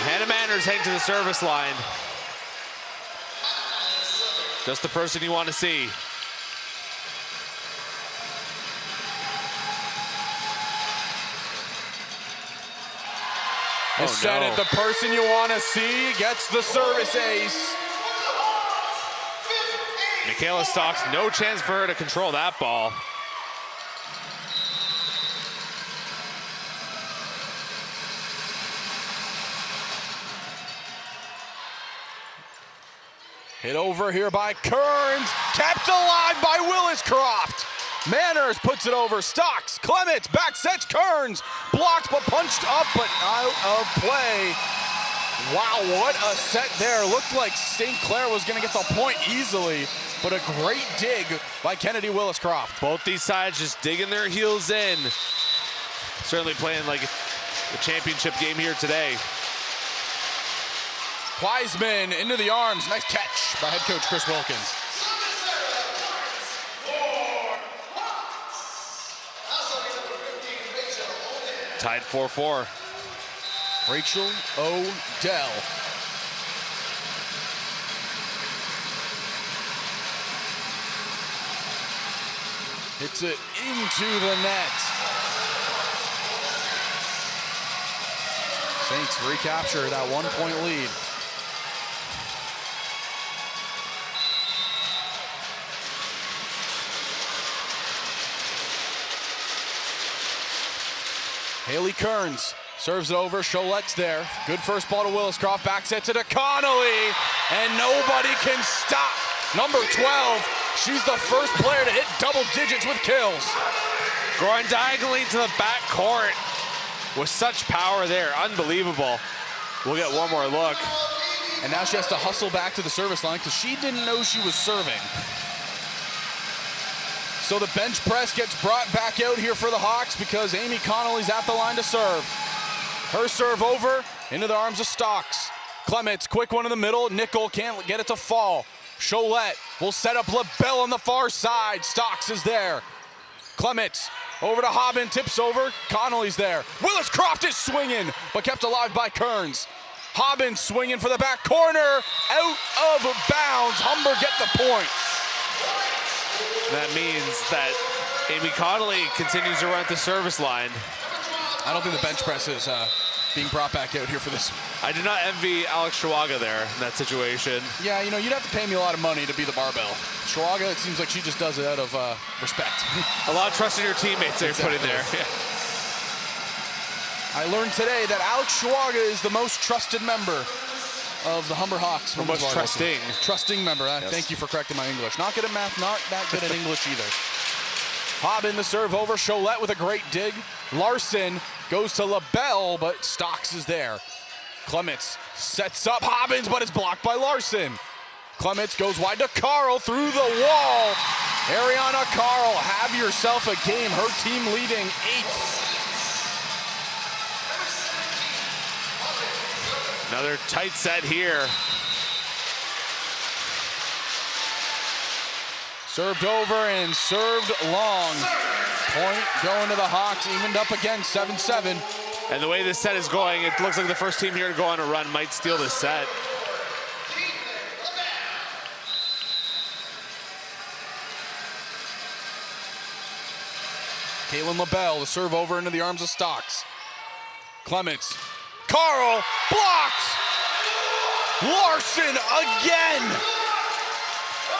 C: Hannah Manners heading to the service line. Just the person you want to see.
B: I said it, the person you want to see gets the service ace.
C: Michaela Stocks, no chance for her to control that ball.
B: Hit over here by Kearns, kept alive by Williscroft. Manners puts it over, Stocks, Clements, back sets Kearns, blocked but punched up but out of play. Wow, what a set there. Looked like St. Clair was gonna get the point easily, but a great dig by Kennedy Williscroft.
C: Both these sides just digging their heels in. Certainly playing like the championship game here today.
B: Wiseman into the arms, nice catch by head coach Chris Wilkins.
C: Tied 4-4.
B: Rachel Odell. Hits it into the net. Saints recapture that 1-point lead. Haley Kearns serves it over. Cholette's there. Good first ball to Williscroft. Back set to Connolly. And nobody can stop. Number 12. She's the first player to hit double digits with kills.
C: Going diagonally to the back court with such power there. Unbelievable. We'll get one more look.
B: And now she has to hustle back to the service line because she didn't know she was serving. So the bench press gets brought back out here for the Hawks because Amy Connolly's at the line to serve. Her serve over into the arms of Stocks. Clements, quick one in the middle. Nickel can't get it to fall. Cholette will set up LaBelle on the far side. Stocks is there. Clements over to Hobbin, tips over. Connolly's there. Williscroft is swinging, but kept alive by Kearns. Hobbin swinging for the back corner. Out of bounds. Humber get the point.
C: That means that Amy Connolly continues to run at the service line.
B: I don't think the bench press is being brought back out here for this.
C: I do not envy Alex Shawaga there in that situation.
B: Yeah, you know, you'd have to pay me a lot of money to be the barbell. Shawaga, it seems like she just does it out of respect.
C: A lot of trust in your teammates they're putting there. Yeah.
B: I learned today that Alex Shawaga is the most trusted member of the Humber Hawks.
C: The most trusting.
B: Trusting member.
C: Yes.
B: Thank you for correcting my English. Not good at math, not that good at English either. Hobbin the serve over. Cholette with a great dig. Larson goes to LaBelle, but Stocks is there. Clements sets up Hobbins, but it's blocked by Larson. Clements goes wide to Carl through the wall. Ariana Carl, have yourself a game. Her team leading 8th.
C: Another tight set here.
B: Served over and served long. Point going to the Hawks, evened up again, 7-7.
C: And the way this set is going, it looks like the first team here to go on a run might steal this set.
B: Caitlin LaBelle, the serve over into the arms of Stocks. Clements, Carl, blocked! Larson again!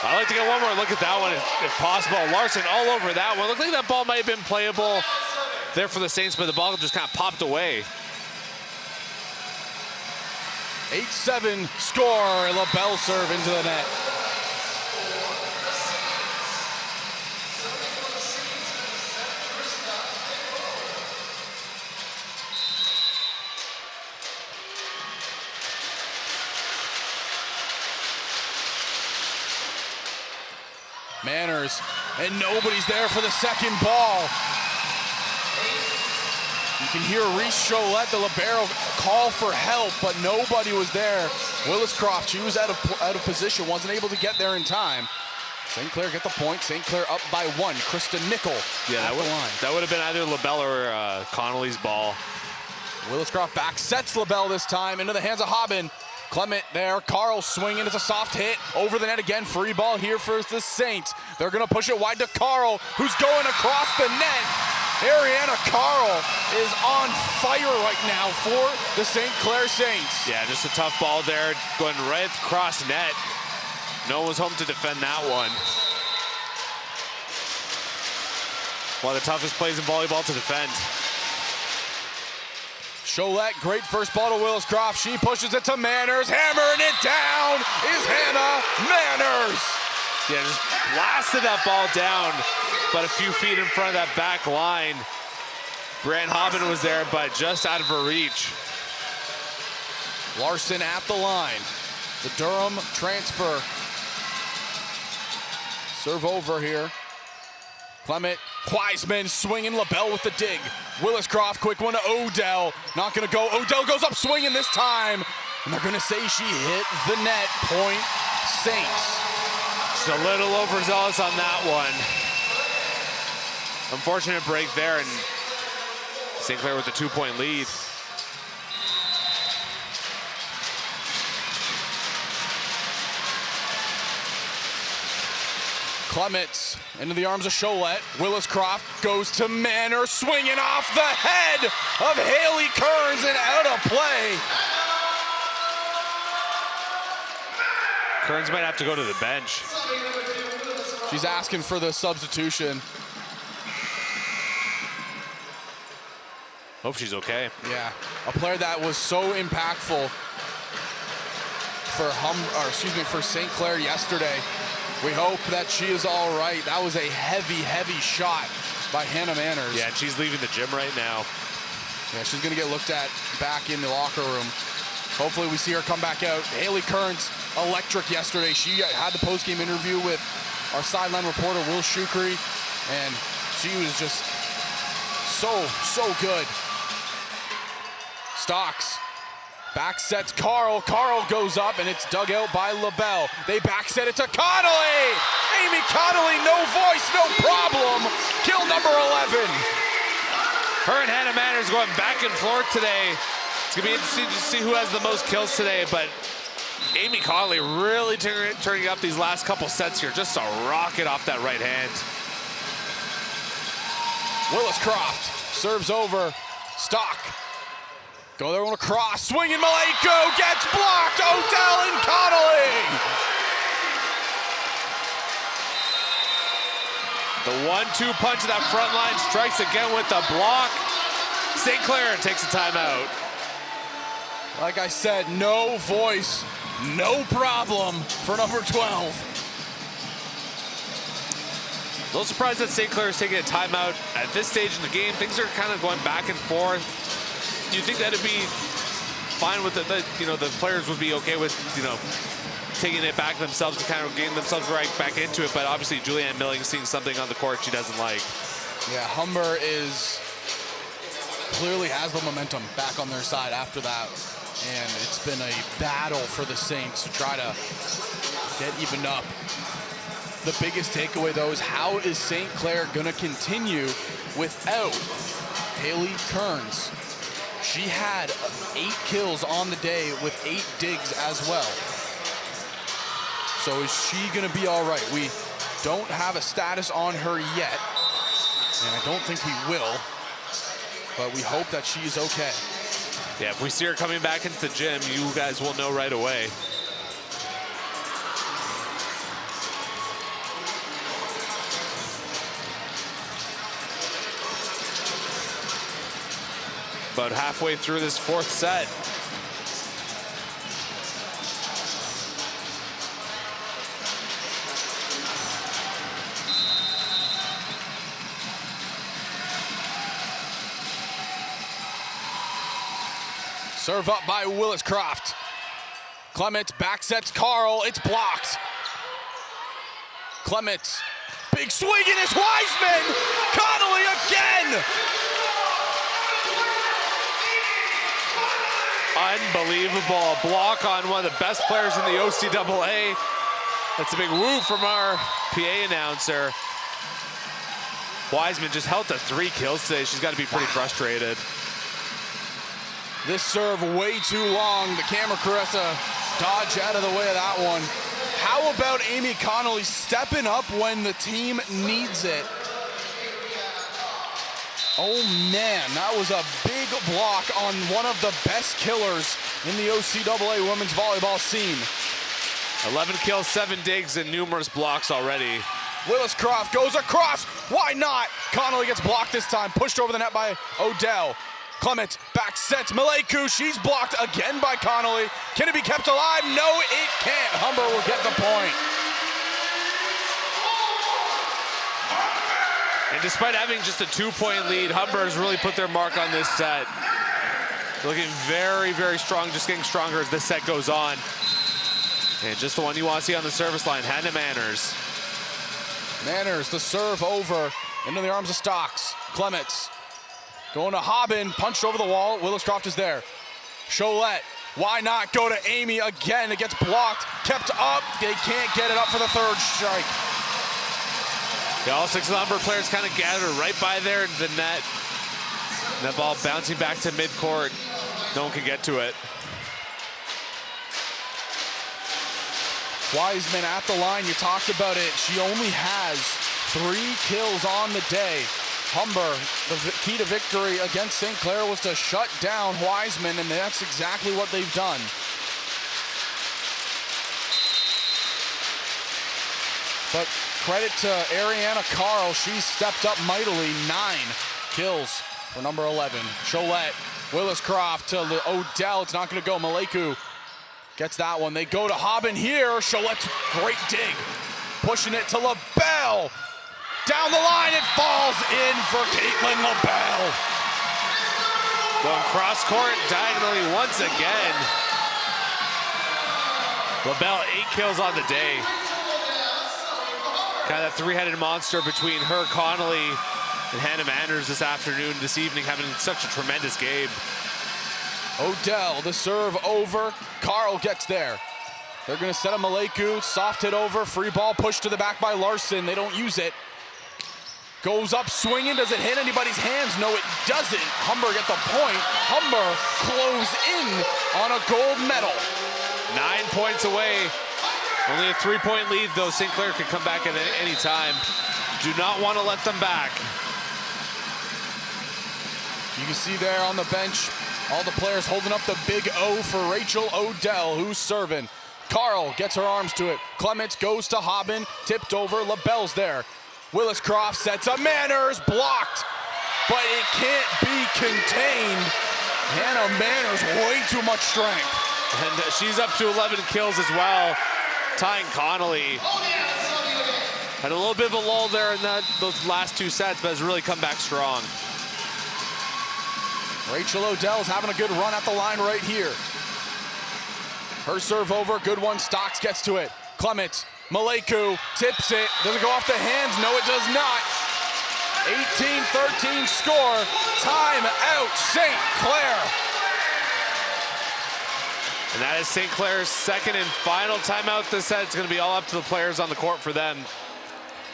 C: I'd like to get one more look at that one if possible. Larson all over that one. Looked like that ball might have been playable there for the Saints, but the ball just kind of popped away.
B: 8-7 score, LaBelle serve into the net. Manners, and nobody's there for the second ball. You can hear Reese Cholette, the libero, call for help, but nobody was there. Williscroft, she was out of position, wasn't able to get there in time. St. Clair get the point. St. Clair up by 1. Krista Nickel at the line.
C: That would have been either LaBelle or Connolly's ball.
B: Williscroft back sets LaBelle this time into the hands of Hobbin. Clement there, Carl swinging, it's a soft hit, over the net again, free ball here for the Saints. They're gonna push it wide to Carl, who's going across the net. Ariana Carl is on fire right now for the St. Clair Saints.
C: Yeah, just a tough ball there, going right across net. No one was home to defend that one. One of the toughest plays in volleyball to defend.
B: Cholette, great first ball to Williscroft. She pushes it to Manners. Hammering it down is Hannah Manners.
C: Yeah, just blasted that ball down, but a few feet in front of that back line. Brant Hobbin was there, but just out of her reach.
B: Larson at the line. The Durham transfer. Serve over here. Clement, Wiseman swinging, LaBelle with the dig. Williscroft, quick one to Odell. Not gonna go, Odell goes up swinging this time. And they're gonna say she hit the net. Point Saints.
C: Just a little overzealous on that one. Unfortunate break there, and St. Clair with a 2-point lead.
B: Clements into the arms of Cholette. Williscroft goes to Manor, swinging off the head of Haley Kearns and out of play.
C: Kearns might have to go to the bench.
B: She's asking for the substitution.
C: Hope she's okay.
B: Yeah, a player that was so impactful for St. Clair yesterday. We hope that she is all right. That was a heavy, heavy shot by Hannah Manners.
C: Yeah, and she's leaving the gym right now.
B: Yeah, she's gonna get looked at back in the locker room. Hopefully we see her come back out. Haley Kearns, electric yesterday. She had the post-game interview with our sideline reporter, Will Shukri, and she was just so good. Stocks. Back sets Carl. Carl goes up, and it's dug out by LaBelle. They back set it to Connolly. Amy Connolly, no voice, no problem. Kill number 11.
C: Her and Hannah Manners going back and forth today. It's gonna be interesting to see who has the most kills today, but Amy Connolly really turning up these last couple sets here. Just a rocket off that right hand.
B: Willis Croft serves over. Stock. Go there on a cross. Swinging Maleko gets blocked. Odell and Connolly.
C: The 1-2 punch of that front line strikes again with the block. St. Clair takes a timeout.
B: Like I said, no voice, no problem for number 12.
C: A little surprised that St. Clair is taking a timeout at this stage in the game. Things are kind of going back and forth. You think that'd be fine with the players would be okay with, taking it back themselves to kind of gain themselves right back into it, but obviously Julianne Milling is seeing something on the court she doesn't like.
B: Yeah, Humber clearly has the momentum back on their side after that, and it's been a battle for the Saints to try to get evened up. The biggest takeaway, though, is how is St. Clair gonna continue without Haley Kearns? She had 8 kills on the day with 8 digs as well. So is she gonna be all right? We don't have a status on her yet, and I don't think we will, but we hope that she is okay.
C: Yeah, if we see her coming back into the gym, you guys will know right away. About halfway through this 4th set.
B: Serve up by Willis Croft. Clements back sets Carl. It's blocked. Clements, big swing, and it's Wiseman. Connolly again.
C: Unbelievable block on one of the best players in the OCAA. That's a big woo from our PA announcer. Wiseman just held to 3 kills today. She's got to be pretty frustrated.
B: This serve way too long. The camera crew has to dodge out of the way of that one. How about Amy Connolly stepping up when the team needs it? Oh man, that was a big block on one of the best killers in the OCAA women's volleyball scene.
C: 11 kills, 7 digs, and numerous blocks already.
B: Willis Croft goes across. Why not? Connolly gets blocked this time. Pushed over the net by Odell. Clements back sets Maleko. She's blocked again by Connolly. Can it be kept alive? No, it can't. Humber will get the point.
C: And despite having just a 2-point lead, Humber has really put their mark on this set. Looking very, very strong, just getting stronger as this set goes on. And just the one you want to see on the service line, Hannah Manners.
B: Manners, the serve over into the arms of Stocks. Clements going to Hobbin, punched over the wall. Willis Croft is there. Cholette, why not go to Amy again? It gets blocked, kept up. They can't get it up for the 3rd strike.
C: Yeah, all 6 of the Humber players kind of gathered right by there in the net. And that ball bouncing back to midcourt. No one can get to it.
B: Wiseman at the line, you talked about it. She only has 3 kills on the day. Humber, the key to victory against St. Clair was to shut down Wiseman, and that's exactly what they've done. But credit to Ariana Carl, she stepped up mightily. 9 kills for number 11. Cholette, Willis-Croft to Odell. It's not going to go. Maleku gets that one. They go to Hobbin here. Cholette's great dig. Pushing it to LaBelle. Down the line, it falls in for Caitlin LaBelle.
C: Going cross court diagonally once again. LaBelle 8 kills on the day. Kind of that three-headed monster between her, Connolly, and Hannah Manners this evening, having such a tremendous game.
B: Odell, the serve over. Carl gets there. They're going to set up Maleku. Soft hit over. Free ball pushed to the back by Larson. They don't use it. Goes up swinging. Does it hit anybody's hands? No, it doesn't. Humber get the point. Humber close in on a gold medal.
C: 9 points away. Only a 3-point lead, though. St. Clair could come back at any time. Do not want to let them back.
B: You can see there on the bench, all the players holding up the big O for Rachel Odell, who's serving. Carl gets her arms to it. Clements goes to Hobbin, tipped over. LaBelle's there. Willis-Croft sets up. Manners blocked, but it can't be contained. Hannah Manners, way too much strength.
C: And she's up to 11 kills as well, tying Connolly. Had a little bit of a lull there in those last 2 sets, but has really come back strong.
B: Rachel Odell's having a good run at the line right here. Her serve over, good one. Stocks gets to it. Clements, Maleku tips it. Does it go off the hands? No, it does not. 18-13 score. Time out, St. Clair.
C: And that is St. Clair's second and final timeout this set. It's going to be all up to the players on the court for them.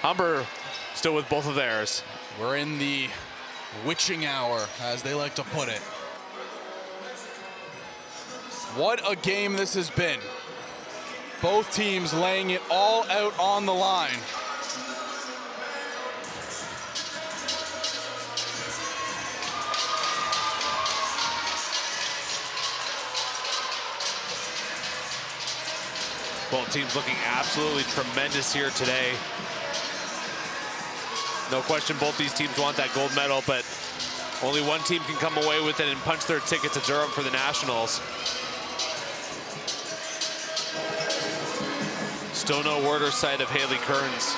C: Humber still with both of theirs.
B: We're in the witching hour, as they like to put it. What a game this has been. Both teams laying it all out on the line.
C: Both teams looking absolutely tremendous here today. No question both these teams want that gold medal, but only one team can come away with it and punch their ticket to Durham for the Nationals. Still no word or sight of Haley Kearns.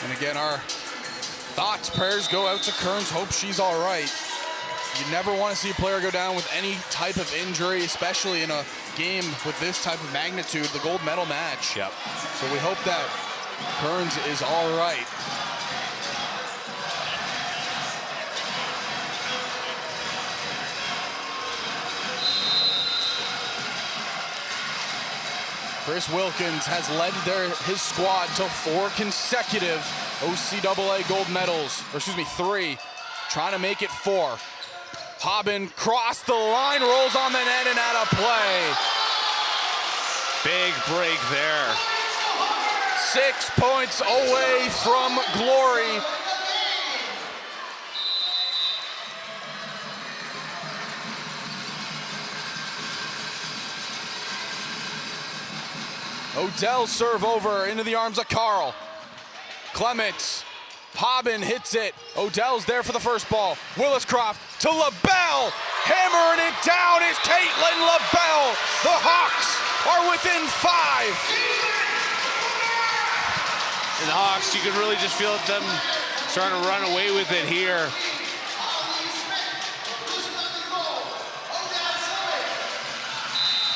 B: And again, our thoughts, prayers go out to Kearns. Hope she's all right. You never want to see a player go down with any type of injury, especially in a game with this type of magnitude, the gold medal match.
C: Yep.
B: So we hope that Kearns is all right. Chris Wilkins has led his squad to 4 consecutive OCAA gold medals, or excuse me, 3, trying to make it 4. Hobbin crossed the line, rolls on the net and out of play.
C: Big break there.
B: 6 points away from glory. Odell serve over into the arms of Carl. Clements, Hobbin hits it. Odell's there for the first ball. Willis-Croft to LaBelle. Hammering it down is Caitlin LaBelle. The Hawks are within 5.
C: And the Hawks, you can really just feel them starting to run away with it here.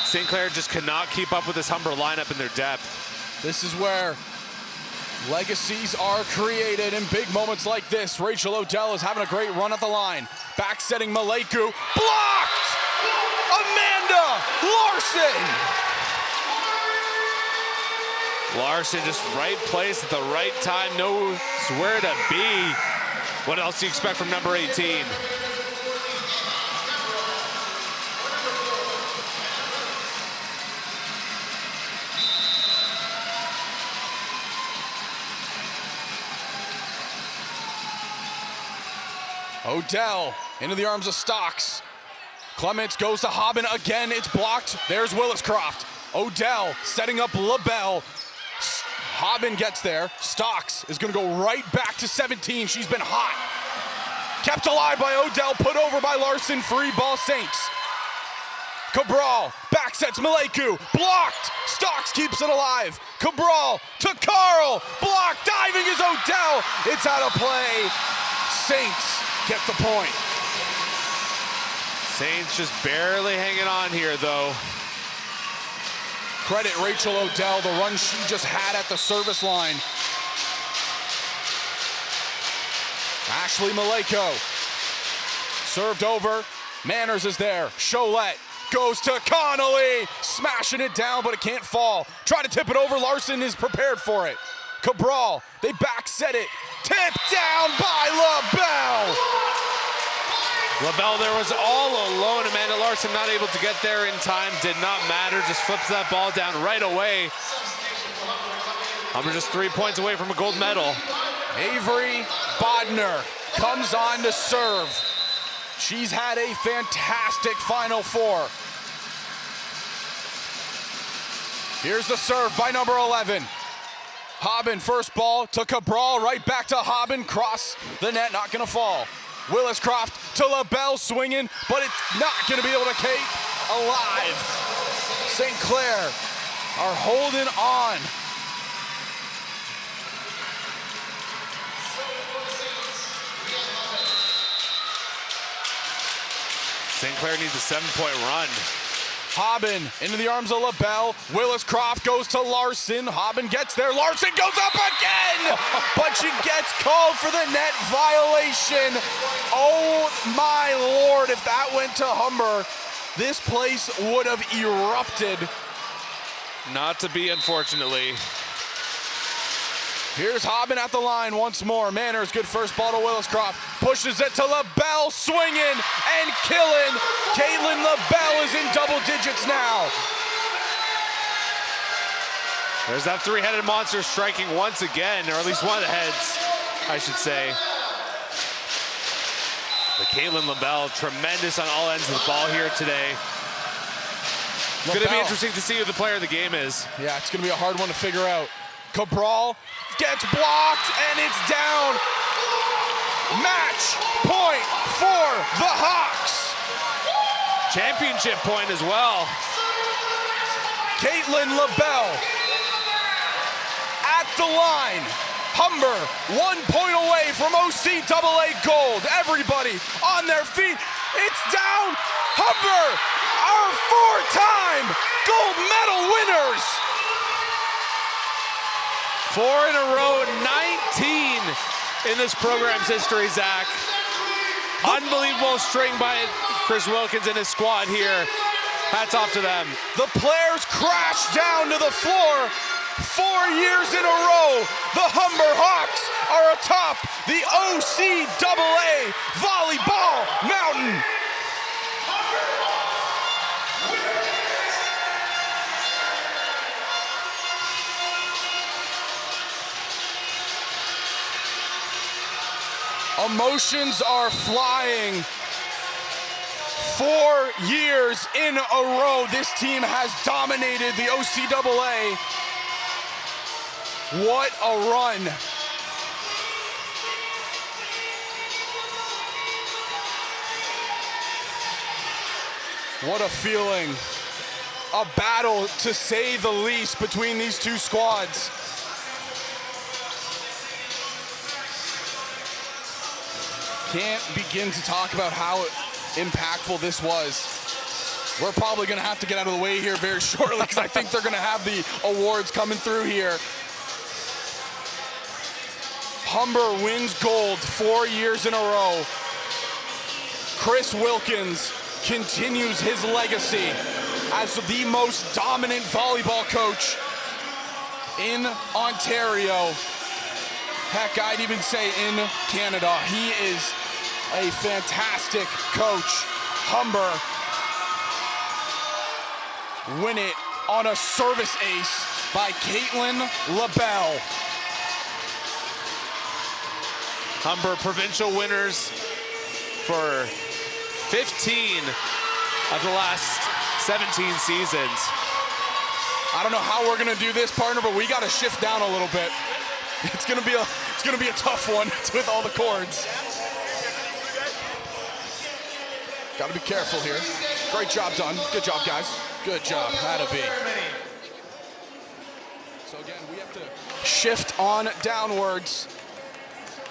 C: St. Clair just cannot keep up with this Humber lineup in their depth.
B: This is where legacies are created in big moments like this. Rachel Odell is having a great run at the line. Back setting Maleku. Blocked! Amanda Larson!
C: Larson just right place at the right time, knows where to be. What else do you expect from number 18?
B: Odell into the arms of Stocks. Clements goes to Hobbin again. It's blocked. There's Willis-Croft. Odell setting up LaBelle. Haben gets there. Stocks is gonna go right back to 17. She's been hot. Kept alive by Odell, put over by Larson, free ball Saints. Cabral, back sets Maleku, blocked. Stocks keeps it alive. Cabral to Carl, blocked, diving is Odell. It's out of play. Saints get the point.
C: Saints just barely hanging on here, though.
B: Credit Rachel Odell, the run she just had at the service line. Ashley Maleko served over. Manners is there. Cholette goes to Connolly, smashing it down, but it can't fall. Try to tip it over. Larson is prepared for it. Cabral, they back set it. Tipped down by LaBelle.
C: LaBelle there was all alone. Amanda Larson not able to get there in time. Did not matter. Just flips that ball down right away. Humber just 3 points away from a gold medal.
B: Avery Bodner comes on to serve. She's had a fantastic Final Four. Here's the serve by number 11. Haben, first ball to Cabral, right back to Haben, cross the net, not gonna fall. Williscroft to LaBelle, swinging, but it's not gonna be able to keep alive. St. Clair are holding on.
C: St. Clair needs a 7-point run.
B: Haben into the arms of LaBelle. Williscroft goes to Larson. Haben gets there. Larson goes up again, but she gets called for the net violation. Oh my Lord, if that went to Humber, this place would have erupted.
C: Not to be, unfortunately.
B: Here's Haben at the line once more. Manners, good first ball to Williscroft. Pushes it to LaBelle, swinging and killing. Caitlin LaBelle is in double digits now.
C: There's that three-headed monster striking once again, or at least one of the heads, I should say. But Caitlin LaBelle, tremendous on all ends of the ball here today. It's gonna be interesting to see who the player of the game is.
B: Yeah, it's gonna be a hard one to figure out. Cabral gets blocked and it's down. Match point for the Hawks.
C: Championship point as well.
B: Caitlin LaBelle at the line. Humber 1 point away from OCAA gold. Everybody on their feet. It's down. Humber, our 4-time gold medal winners.
C: 4 in a row, 19 in this program's history, Zach. Unbelievable string by Chris Wilkins and his squad here. Hats off to them.
B: The players crash down to the floor. 4 years in a row, the Humber Hawks are atop the OCAA Volleyball Mountain. Emotions are flying. 4 years in a row, this team has dominated the OCAA. What a run. What a feeling. A battle, to say the least, between these two squads. Can't begin to talk about how impactful this was. We're probably gonna have to get out of the way here very shortly because I think they're gonna have the awards coming through here. Humber wins gold 4 years in a row. Chris Wilkins continues his legacy as the most dominant volleyball coach in Ontario. Heck, I'd even say in Canada. He is a fantastic coach. Humber win it on a service ace by Caitlin LaBelle.
C: Humber provincial winners for 15 of the last 17 seasons.
B: I don't know how we're gonna do this, partner, but we gotta shift down a little bit. It's gonna be a tough one with all the cords. Gotta be careful here. Great job done. Good job, guys. Good job. That'll be. So again, we have to shift on downwards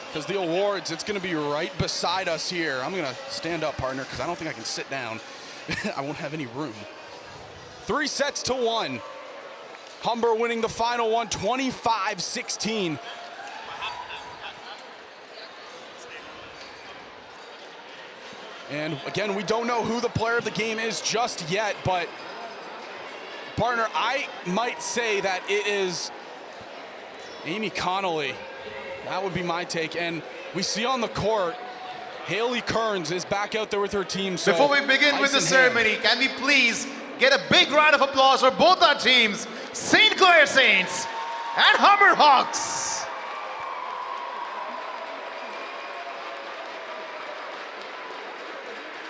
B: because the awards, it's gonna be right beside us here. I'm gonna stand up, partner, because I don't think I can sit down. I won't have any room. 3-1. Humber winning the final one, 25-16. And again, we don't know who the player of the game is just yet, but partner, I might say that it is Amy Connolly. That would be my take. And we see on the court, Haley Kearns is back out there with her team. So
D: before we begin with the ceremony, can we please get a big round of applause for both our teams, St. Clair Saints and Humber Hawks.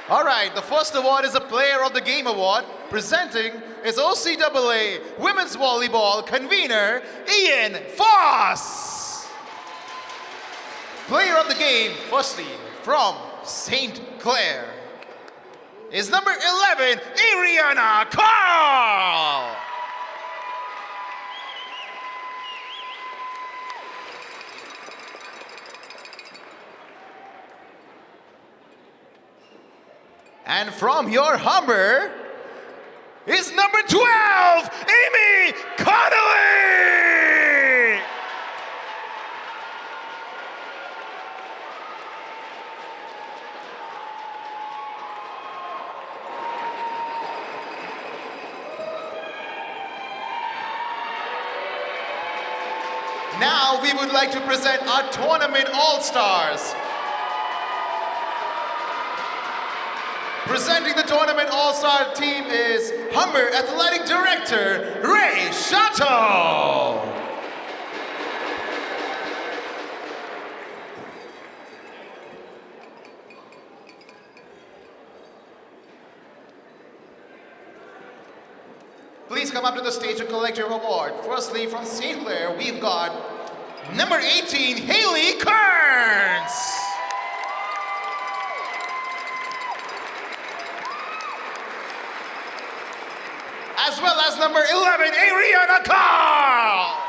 D: All right, the first award is a Player of the Game Award. Presenting is OCAA Women's Volleyball convener, Ian Foss. Player of the Game, firstly, from St. Clair, is number 11, Ariana Carl. And from your Humber is number 12, Amy Connolly! Now we would like to present our tournament all-stars. Presenting the tournament all-star team is Humber Athletic Director, Ray Chateau. Please come up to the stage to collect your award. Firstly, from St. Clair, we've got number 18, Haley Kearns. As well as number 11, Ariana Carl.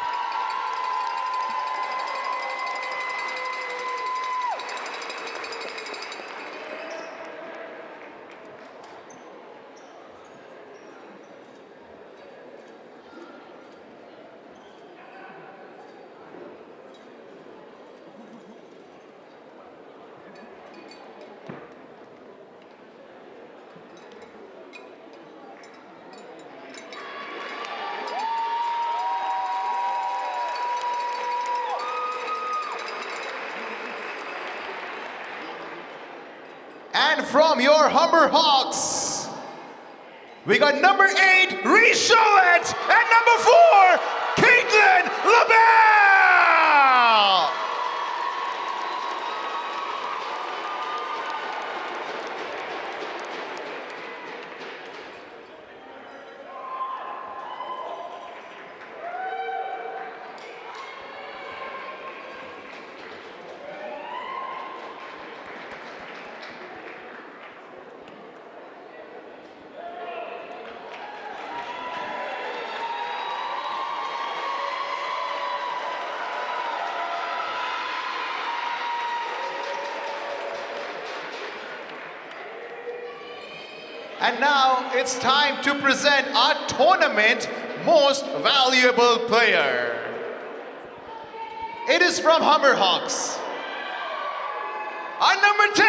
D: And from your Humber Hawks, we got number 8, Reese Cholette, and number 4, Caitlin LaBelle. And now it's time to present our tournament most valuable player. It is from Humber Hawks. Our number 10,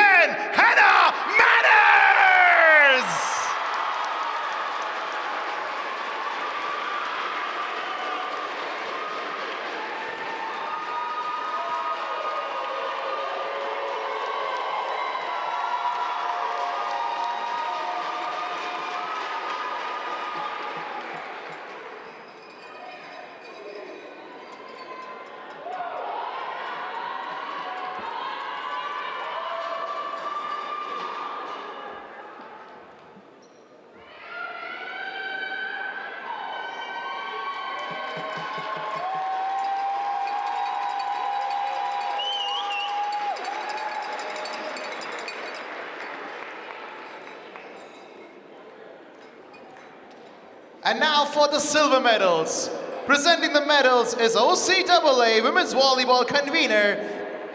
D: Hannah Manners! And now for the silver medals. Presenting the medals is OCAA Women's Volleyball convener,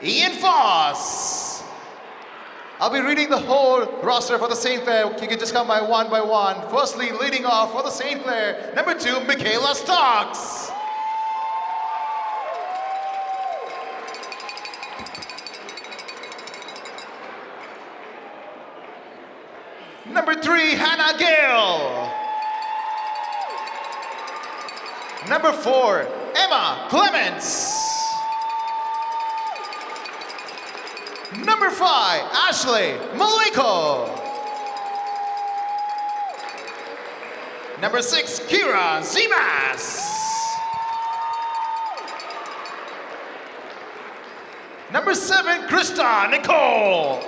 D: Ian Foss. I'll be reading the whole roster for the St. Clair. You can just come by one. Firstly, leading off for the St. Clair, number 2, Michaela Stocks. Number 3, Hannah Gale. Number 4, Emma Clements. Number 5, Ashley Maliko. Number 6, Kira Zimas. Number 7, Krista Nicole.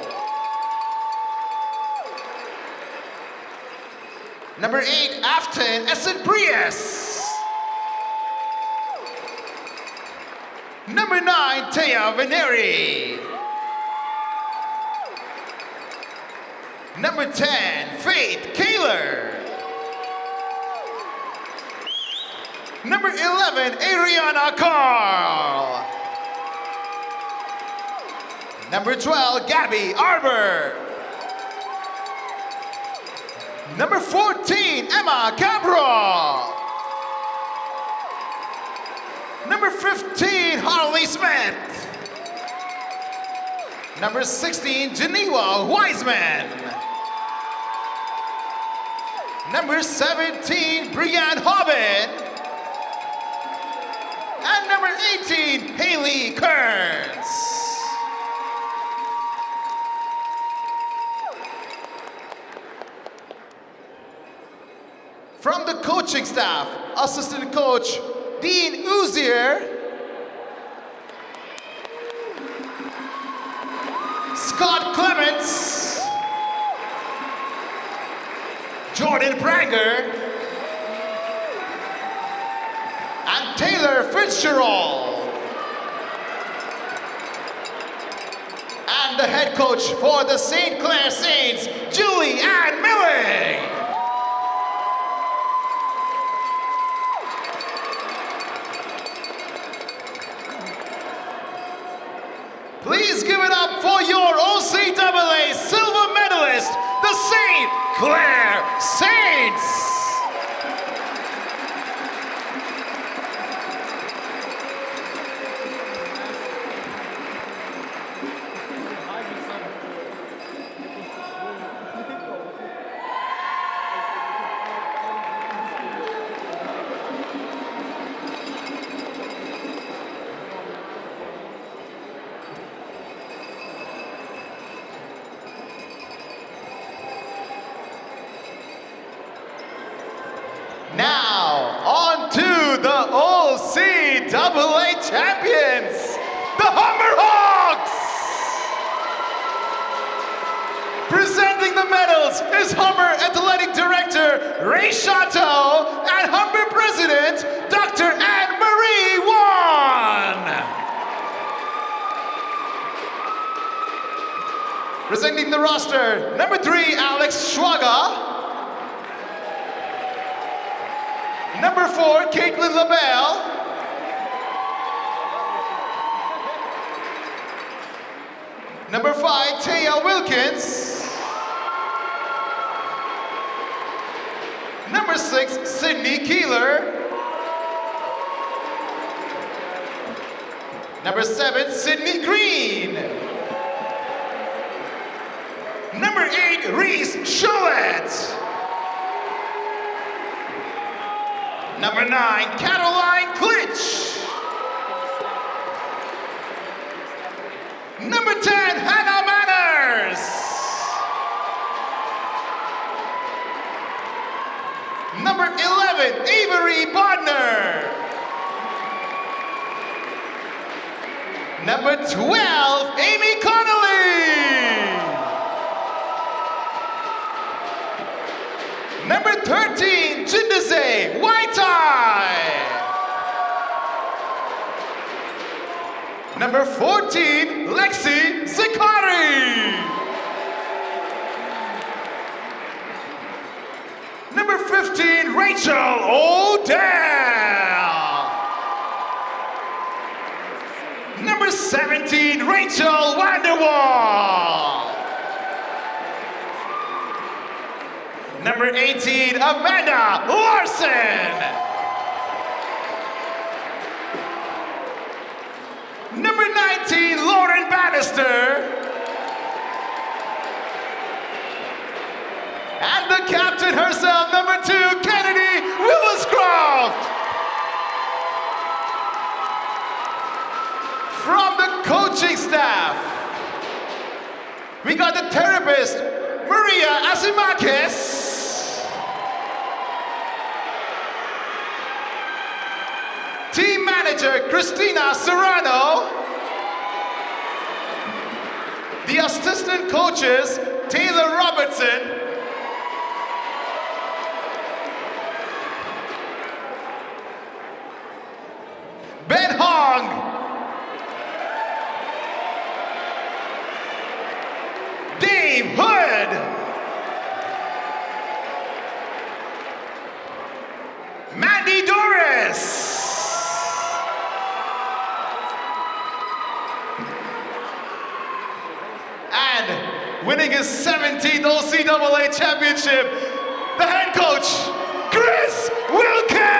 D: Number 8, Afton Essen Prius. Number 9, Taya Veneri. Number 10, Faith Kaler. Number 11, Ariana Carl. Number 12, Gabby Arbor. Number 14, Emma Cabral. Number 15, Harley Smith. Number 16, Geneva Wiseman. Number 17, Brianne Hobbin. And number 18, Haley Kearns. From the coaching staff, assistant coach Dean Uzier, Scott Clements, Jordan Pranger, and Taylor Fitzgerald. And the head coach for the St. Clair Saints, Julie Ann Milling. Please give it up for your OCAA silver medalist, the St. Clair Saints. Now, on to the OCAA champions, the Humber Hawks! Presenting the medals is Humber Athletic Director Ray Chateau and Humber President Dr. Anne-Marie Wan. Presenting the roster, number 3, Alex Schwaga. Number 4, Caitlin LaBelle. Number 5, Taya Wilkins. Number 6, Sydney Keeler. Number 7, Sydney Green. Number 8, Reese Cholette. Number 9, Caroline Klitsch. Number 10, Hannah Manners. Number 11, Avery Bodner. Number 12, Amy Connolly. Number 13, Jindaze Waitai. Number 14, Lexi Zakari. Number 15, Ray Rachel Odell. Number 17, Rachel Vanderwall. Number 18, Amanda Larson. Number 19, Lauren Bannister. And the captain herself, number 2, Kennedy Williscroft. From the coaching staff, we got the therapist, Maria Asimakis. Team manager, Christina Serrano. The assistant coaches, Taylor Robertson. Ben Hong. Dave Hood. Mandy Doris. And winning his 17th OCAA championship, the head coach, Chris Wilkins.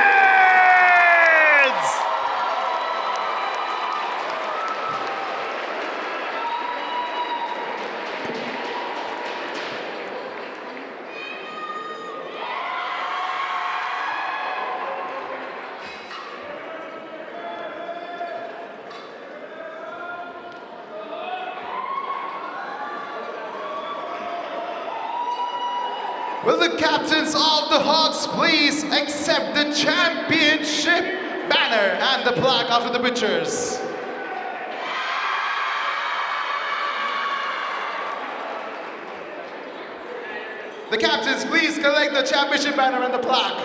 D: Will the captains of the Hawks please accept the championship banner and the plaque after the pictures? The captains, please collect the championship banner and the plaque.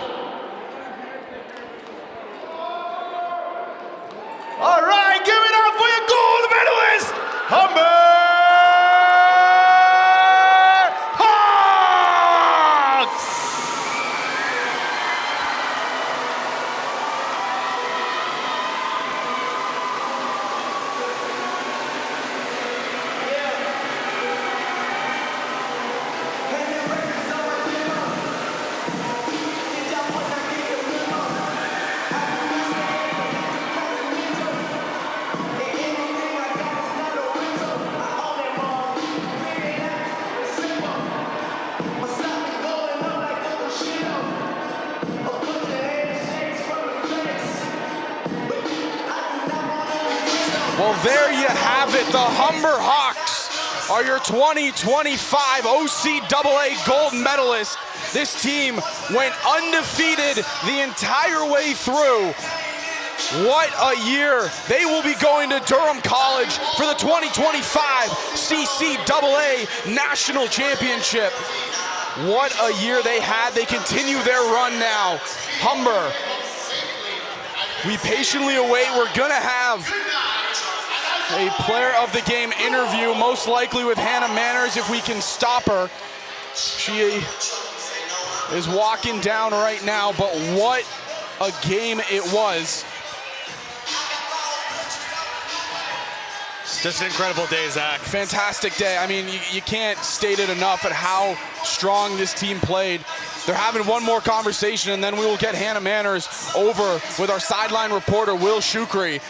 D: All right, give it up for your gold medalist, Humber!
B: Well, there you have it. The Humber Hawks are your 2025 OCAA gold medalist. This team went undefeated the entire way through. What a year. They will be going to Durham College for the 2025 CCAA National Championship. What a year they had. They continue their run now. Humber, we patiently await. We're gonna have a player of the game interview, most likely with Hannah Manners if we can stop her. She is walking down right now, but what a game it was.
C: Just an incredible day, Zach.
B: Fantastic day. I mean, you can't state it enough at how strong this team played. They're having one more conversation, and then we will get Hannah Manners over with our sideline reporter, Will Shukri.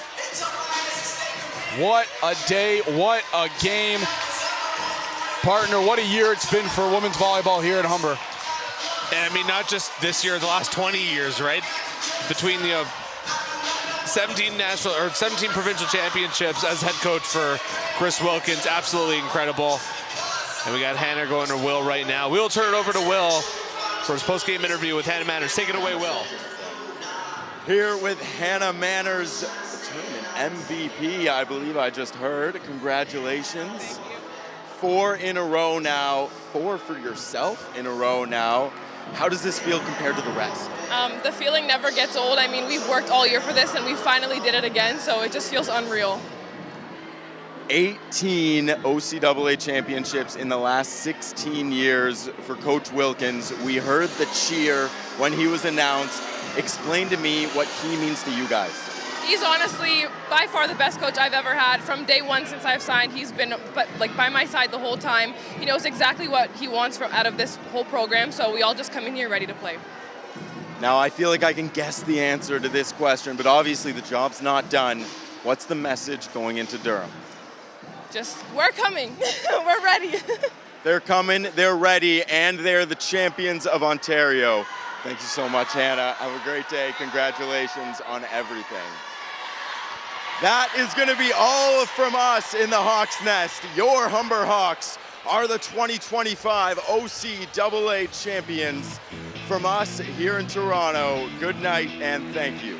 B: What a day, what a game. Partner, what a year it's been for women's volleyball here at Humber.
C: And I mean, not just this year, the last 20 years, right? Between the 17 provincial championships as head coach for Chris Wilkins, absolutely incredible. And we got Hannah going to Will right now. We'll turn it over to Will for his post-game interview with Hannah Manners. Take it away, Will.
A: Here with Hannah Manners, tournament MVP, I believe I just heard. Congratulations. 4 in a row now, 4 for yourself in a row now. How does this feel compared to the rest?
E: The feeling never gets old. I mean, we've worked all year for this and we finally did it again, so it just feels unreal.
A: 18 OCAA championships in the last 16 years for Coach Wilkins. We heard the cheer when he was announced. Explain to me what he means to you guys.
E: He's honestly by far the best coach I've ever had. From day one since I've signed, he's been by my side the whole time. He knows exactly what he wants out of this whole program, so we all just come in here ready to play.
A: Now, I feel like I can guess the answer to this question, but obviously the job's not done. What's the message going into Durham?
E: Just, we're coming. We're ready.
A: They're coming, they're ready, and they're the champions of Ontario. Thank you so much, Hannah. Have a great day. Congratulations on everything. That is going to be all from us in the Hawks Nest. Your Humber Hawks are the 2025 OCAA champions. From us here in Toronto, good night and thank you.